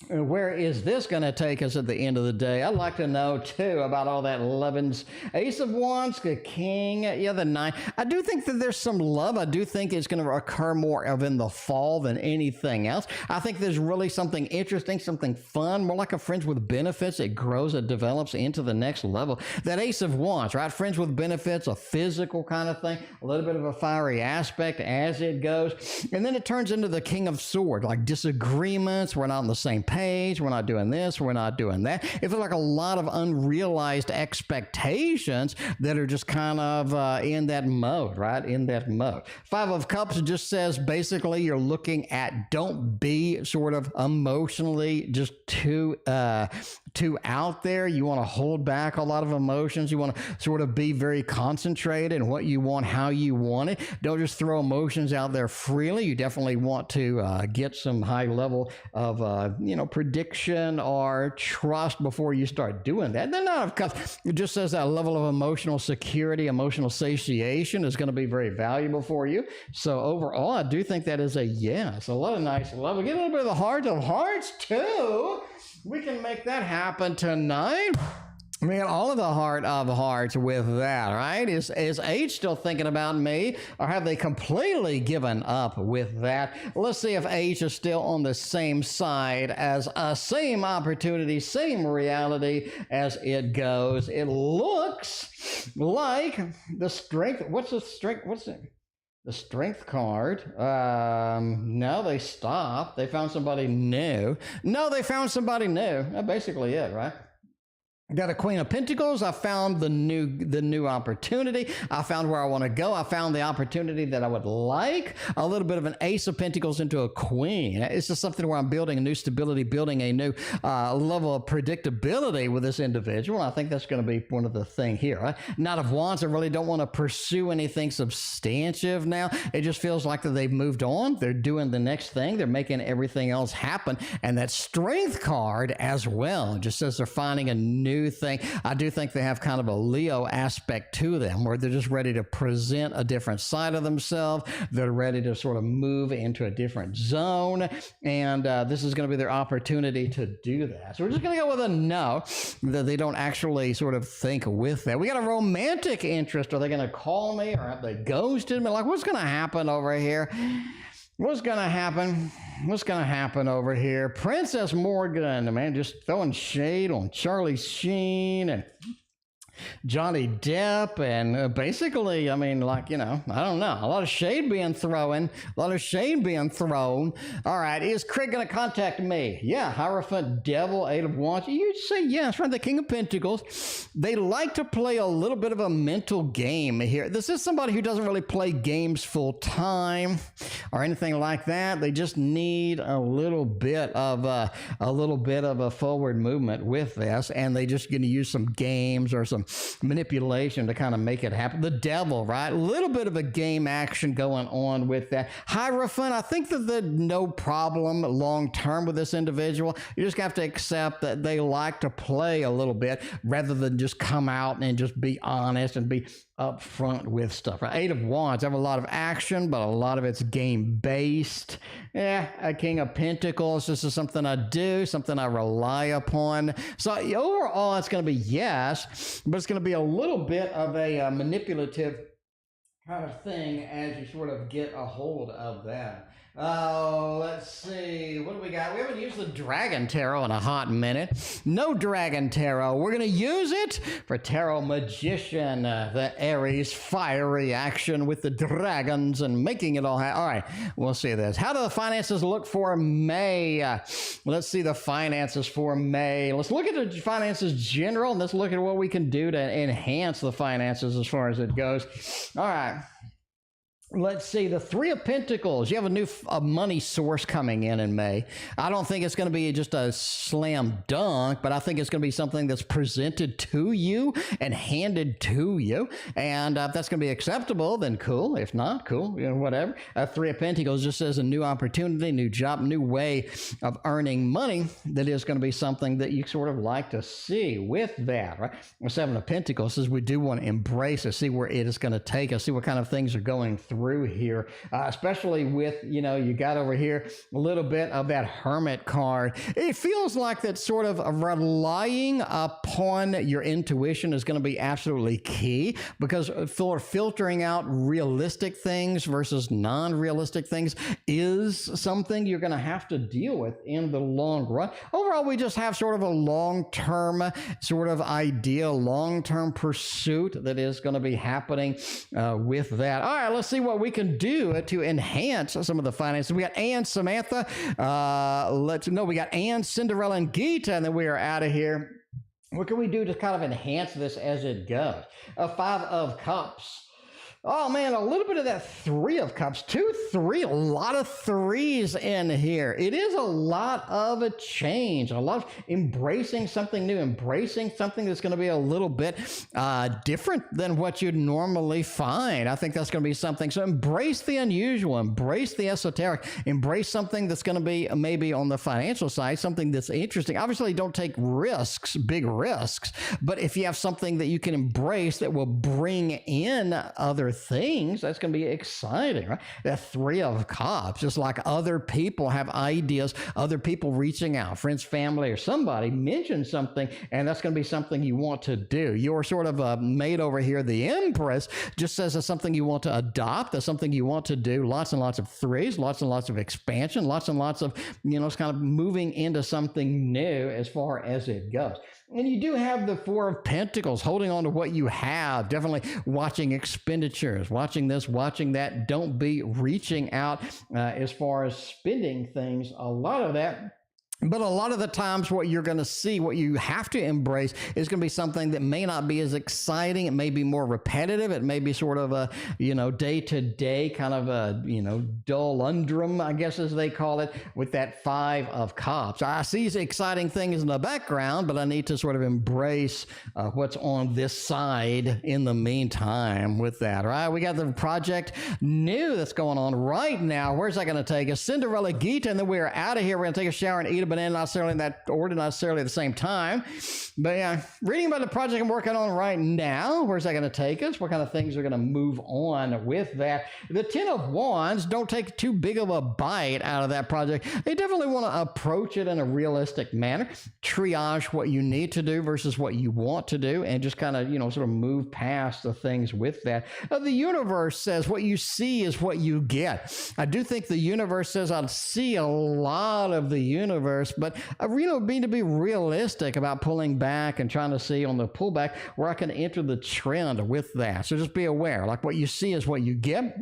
Where is this going to take us at the end of the day? I'd like to know, too, about all that lovins. Ace of Wands, the King, yeah, the Nine. I do think that there's some love. I do think it's going to occur more of in the fall than anything else. I think there's really something interesting, something fun, more like a friends with benefits. It grows, it develops into the next level. That Ace of Wands, right? Friends with benefits, a physical kind of thing, a little bit of a fiery aspect as it goes. And then it turns into the King of Swords, like disagreements. We're not on the same page. We're not doing this. We're not doing that. It feels like a lot of unrealized expectations that are just kind of in that mode, right? In that mode. Five of Cups just says basically you're looking at don't be sort of emotionally just too out there. You want to hold back a lot of emotions. You want to sort of be very concentrated in what you want, how you want it. Don't just throw emotions out there freely. You definitely want to get some high level of, prediction or trust before you start doing that. Then Nine of Cups, it just says that level of emotional security, emotional satiation is going to be very valuable for you. So overall, I do think that is a yes. A lot of nice love. We get a little bit of the Heart of Hearts too. We can make that happen tonight. We got all of the Heart of Hearts with that, right? Is H still thinking about me, or have they completely given up with that? Let's see if H is still on the same side as same opportunity, same reality as it goes. It looks like the Strength. What's the Strength? What's it? The Strength card. No, they stopped. They found somebody new. No, they found somebody new. That's basically it, right? Got a Queen of Pentacles. I found the new opportunity. I found where I want to go. I found the opportunity that I would like. A little bit of an Ace of Pentacles into a Queen. It's just something where I'm building a new stability, building a new level of predictability with this individual. I think that's going to be one of the things here. Right? Knight of Wands. I really don't want to pursue anything substantive now. It just feels like that they've moved on. They're doing the next thing. They're making everything else happen. And that Strength card as well just says they're finding a new thing. I do think they have kind of a Leo aspect to them where they're just ready to present a different side of themselves. They're ready to sort of move into a different zone. And this is going to be their opportunity to do that. So we're just going to go with a no, that they don't actually sort of think with that. We got a romantic interest. Are they going to call me or have they ghosted me? Like, what's going to happen over here? What's going to happen? What's going to happen over here? Princess Morgan, man, just throwing shade on Charlie Sheen and Johnny Depp, and basically, I mean, like, you know, I don't know, a lot of shade being thrown, All right, is Craig going to contact me? Yeah, Hierophant, Devil, Eight of Wands. You say yes, right? The King of Pentacles. They like to play a little bit of a mental game here. This is somebody who doesn't really play games full time or anything like that. They just need a little bit of a forward movement with this, and they just going to use some games or some manipulation to kind of make it happen. The Devil, right? A little bit of a game action going on with that. Hierophant, I think that the no problem long term with this individual. You just have to accept that they like to play a little bit rather than just come out and just be honest and be upfront with stuff. Right? Eight of Wands have a lot of action, but a lot of it's game based. Yeah, a King of Pentacles. This is something I do, something I rely upon. So overall, it's going to be yes, but it's going to be a little bit of a manipulative kind of thing as you sort of get a hold of that. Let's see. What do we got? We haven't used the Dragon Tarot in a hot minute. No Dragon Tarot. We're going to use it for Tarot Magician, the Aries fiery action with the dragons and making it all happen. All right, we'll see this. How do the finances look for May? Let's see the finances for May. Let's look at the finances general, and let's look at what we can do to enhance the finances as far as it goes. All right. Let's see, the Three of Pentacles. You have a new money source coming in May. I don't think it's going to be just a slam dunk, but I think it's going to be something that's presented to you and handed to you. And if that's going to be acceptable, then cool. If not, cool, you know, whatever. Three of Pentacles just says a new opportunity, new job, new way of earning money that is going to be something that you sort of like to see with that, right? Seven of Pentacles says we do want to embrace it, see where it is going to take us, see what kind of things are going through here, especially with, you know, you got over here a little bit of that Hermit card. It feels like that sort of relying upon your intuition is going to be absolutely key, because for filtering out realistic things versus non-realistic things is something you're going to have to deal with in the long run. Overall, we just have sort of a long-term sort of idea, long-term pursuit that is going to be happening with that. All right, let's see what we can do to enhance some of the finances. We got Anne, Samantha. We got Anne, Cinderella, and Gita, and then we are out of here. What can we do to kind of enhance this as it goes? Five of Cups. Oh man, a little bit of that Three of Cups. 2, 3, a lot of threes in here. It is a lot of a change, a lot of embracing something new, embracing something that's going to be a little bit different than what you'd normally find. I think that's going to be something. So embrace the unusual, embrace the esoteric, embrace something that's going to be maybe on the financial side, something that's interesting. Obviously, don't take risks, big risks, but if you have something that you can embrace that will bring in other things, that's going to be exciting, right? The Three of Cups, just like other people have ideas, other people reaching out, friends, family, or somebody mention something, and that's going to be something you want to do. Your sort of mate over here, the Empress, just says it's something you want to adopt, that's something you want to do. Lots and lots of threes, lots and lots of expansion, lots and lots of, you know, it's kind of moving into something new as far as it goes. And you do have the Four of Pentacles, holding on to what you have, definitely watching expenditures, watching this, watching that. Don't be reaching out as far as spending things. A lot of that. But a lot of the times what you're going to see, what you have to embrace is going to be something that may not be as exciting. It may be more repetitive. It may be sort of a, day-to-day kind of a, doldrum, I guess as they call it, with that Five of Cups. I see exciting things in the background, but I need to sort of embrace what's on this side in the meantime with that, right? We got the project new that's going on right now. Where's that going to take us? Cinderella, Gita, and then we're out of here. We're going to take a shower and eat a banana, not necessarily in that order, not necessarily at the same time. But yeah, reading about the project I'm working on right now. Where's that going to take us? What kind of things are going to move on with that? The Ten of Wands, don't take too big of a bite out of that project. They definitely want to approach it in a realistic manner, triage what you need to do versus what you want to do, and just kind of, sort of move past the things with that. The universe says what you see is what you get. I do think the universe says I see a lot of the universe, but being to be realistic about pulling back and trying to see on the pullback where I can enter the trend with that. So just be aware, like what you see is what you get.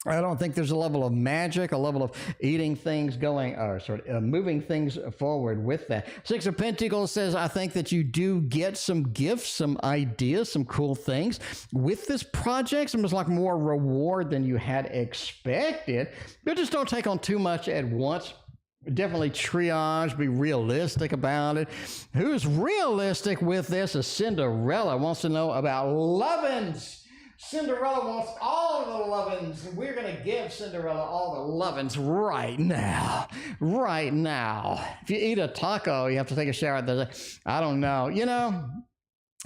I don't think there's a level of magic, a level of eating things going, or moving things forward with that. Six of Pentacles says, I think that you do get some gifts, some ideas, some cool things with this project. It's like more reward than you had expected, but just don't take on too much at once. Definitely triage, be realistic about it. Who's realistic with this is Cinderella. Wants to know about lovin's. Cinderella wants all of the lovin's. We're going to give Cinderella all the lovin's right now. Right now. If you eat a taco, you have to take a shower. I don't know.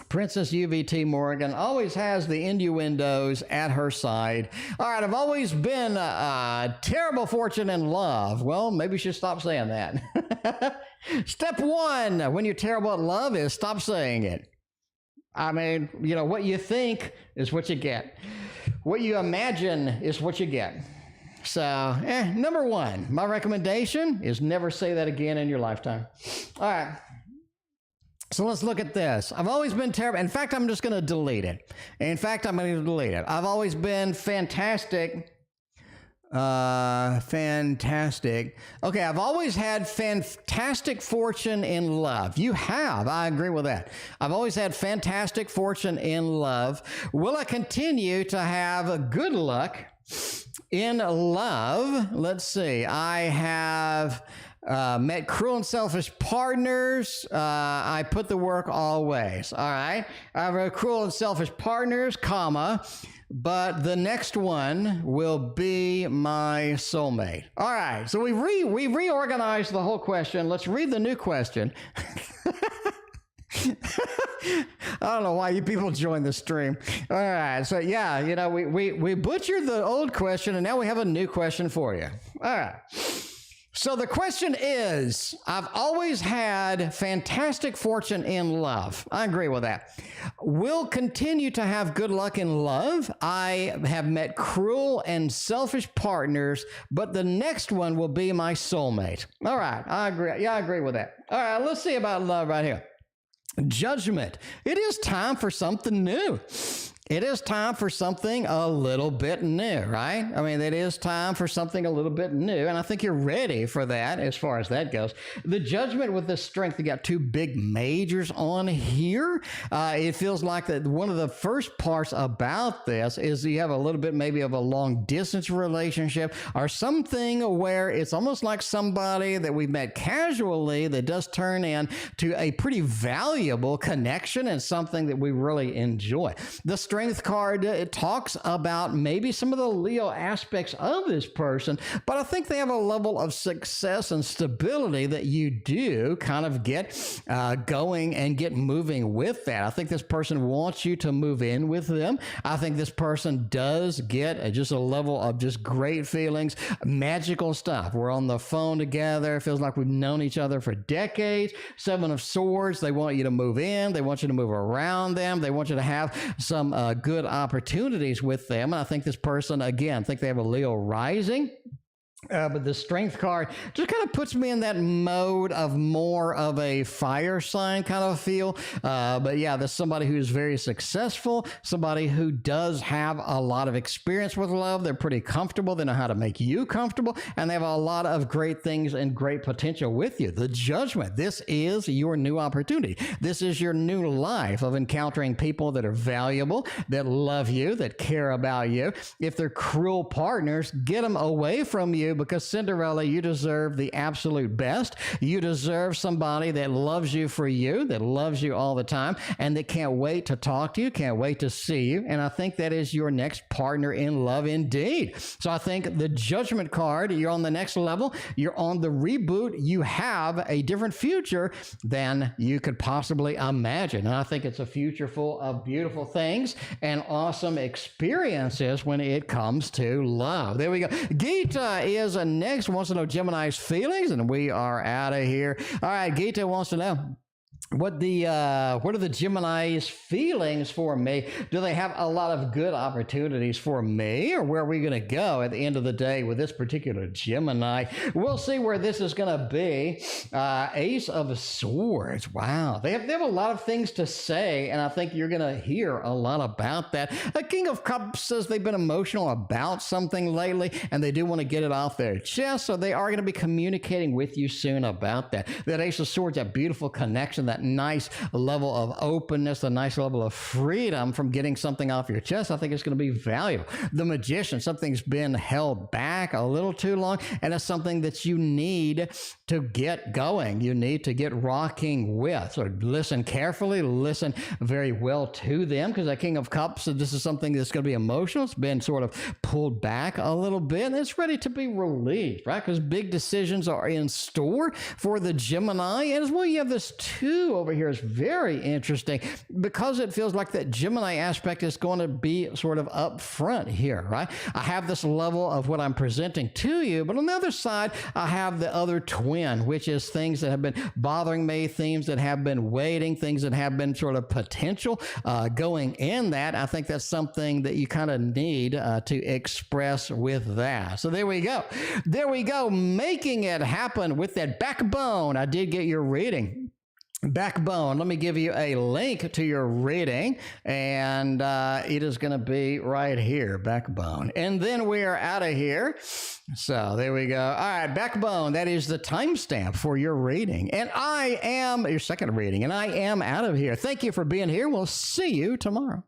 Princess UVT Morgan always has the innuendos at her side. All right, I've always been a terrible fortune in love. Well, maybe you should stop saying that. Step one, when you're terrible at love, is stop saying it. I mean, what you think is what you get. What you imagine is what you get. So, number one, my recommendation is never say that again in your lifetime. All right. So let's look at this. I've always been terrible. In fact, I'm just going to delete it. I've always been fantastic. Fantastic. Okay, I've always had fantastic fortune in love. You have. I agree with that. I've always had fantastic fortune in love. Will I continue to have good luck in love? Let's see. I have met cruel and selfish partners. I put the work always. All right. I have cruel and selfish partners, but the next one will be my soulmate. All right. So we reorganized the whole question. Let's read the new question. I don't know why you people join the stream. All right. So yeah, we butchered the old question and now we have a new question for you. All right. So the question is, I've always had fantastic fortune in love. I agree with that. Will continue to have good luck in love. I have met cruel and selfish partners, but the next one will be my soulmate. All right, I agree. Yeah, I agree with that. All right, let's see about love right here. Judgment. It is time for something new. It is time for something a little bit new, right? I mean, it is time for something a little bit new, and I think you're ready for that as far as that goes. The Judgment with the Strength, you got two big majors on here. It feels like that one of the first parts about this is you have a little bit maybe of a long-distance relationship or something where it's almost like somebody that we've met casually that does turn into a pretty valuable connection and something that we really enjoy. The Strength card, it talks about maybe some of the Leo aspects of this person, but I think they have a level of success and stability that you do kind of get going and get moving with that. I think this person wants you to move in with them. I think this person does get just a level of just great feelings, magical stuff. We're on the phone together. It feels like we've known each other for decades. Seven of Swords, they want you to move in. They want you to move around them. They want you to have some good opportunities with them. And I think this person, again, I think they have a Leo rising. But the strength card just kind of puts me in that mode of more of a fire sign kind of feel. But yeah, there's somebody who's very successful, somebody who does have a lot of experience with love. They're pretty comfortable. They know how to make you comfortable, and they have a lot of great things and great potential with you. The judgment. This is your new opportunity. This is your new life of encountering people that are valuable, that love you, that care about you. If they're cruel partners, get them away from you, because Cinderella, you deserve the absolute best. You deserve somebody that loves you for you, that loves you all the time, and that can't wait to talk to you, can't wait to see you. And I think that is your next partner in love indeed. So I think the Judgment card, you're on the next level. You're on the reboot. You have a different future than you could possibly imagine. And I think it's a future full of beautiful things and awesome experiences when it comes to love. There we go. Gita is next, wants to know Gemini's feelings, and we are out of here. All right, Gita wants to know what are the Gemini's feelings for me? Do they have a lot of good opportunities for me, or where are we going to go at the end of the day with this particular Gemini? We'll see where this is going to be. Ace of Swords. Wow, they have a lot of things to say, and I think you're going to hear a lot about that. The King of Cups says they've been emotional about something lately, and they do want to get it off their chest, so they are going to be communicating with you soon about that. That Ace of Swords, that beautiful connection, that nice level of openness, a nice level of freedom from getting something off your chest, I think it's going to be valuable. The Magician, something's been held back a little too long, and it's something that you need to get going. You need to get rocking with. So listen carefully, listen very well to them, because that King of Cups, this is something that's going to be emotional. It's been sort of pulled back a little bit, and it's ready to be released, right? Because big decisions are in store for the Gemini. And as well, you have this 2 over here is very interesting, because it feels like that Gemini aspect is going to be sort of up front here, right? I have this level of what I'm presenting to you, but on the other side, I have the other twin, which is things that have been bothering me, themes that have been waiting, things that have been sort of potential going in that. I think that's something that you kind of need to express with that. So there we go. There we go. Making it happen with that backbone. I did get your reading. Backbone. Let me give you a link to your reading, and it is going to be right here, Backbone. And then we are out of here. So there we go. All right, Backbone. That is the timestamp for your reading. And I am your second reading, and I am out of here. Thank you for being here. We'll see you tomorrow.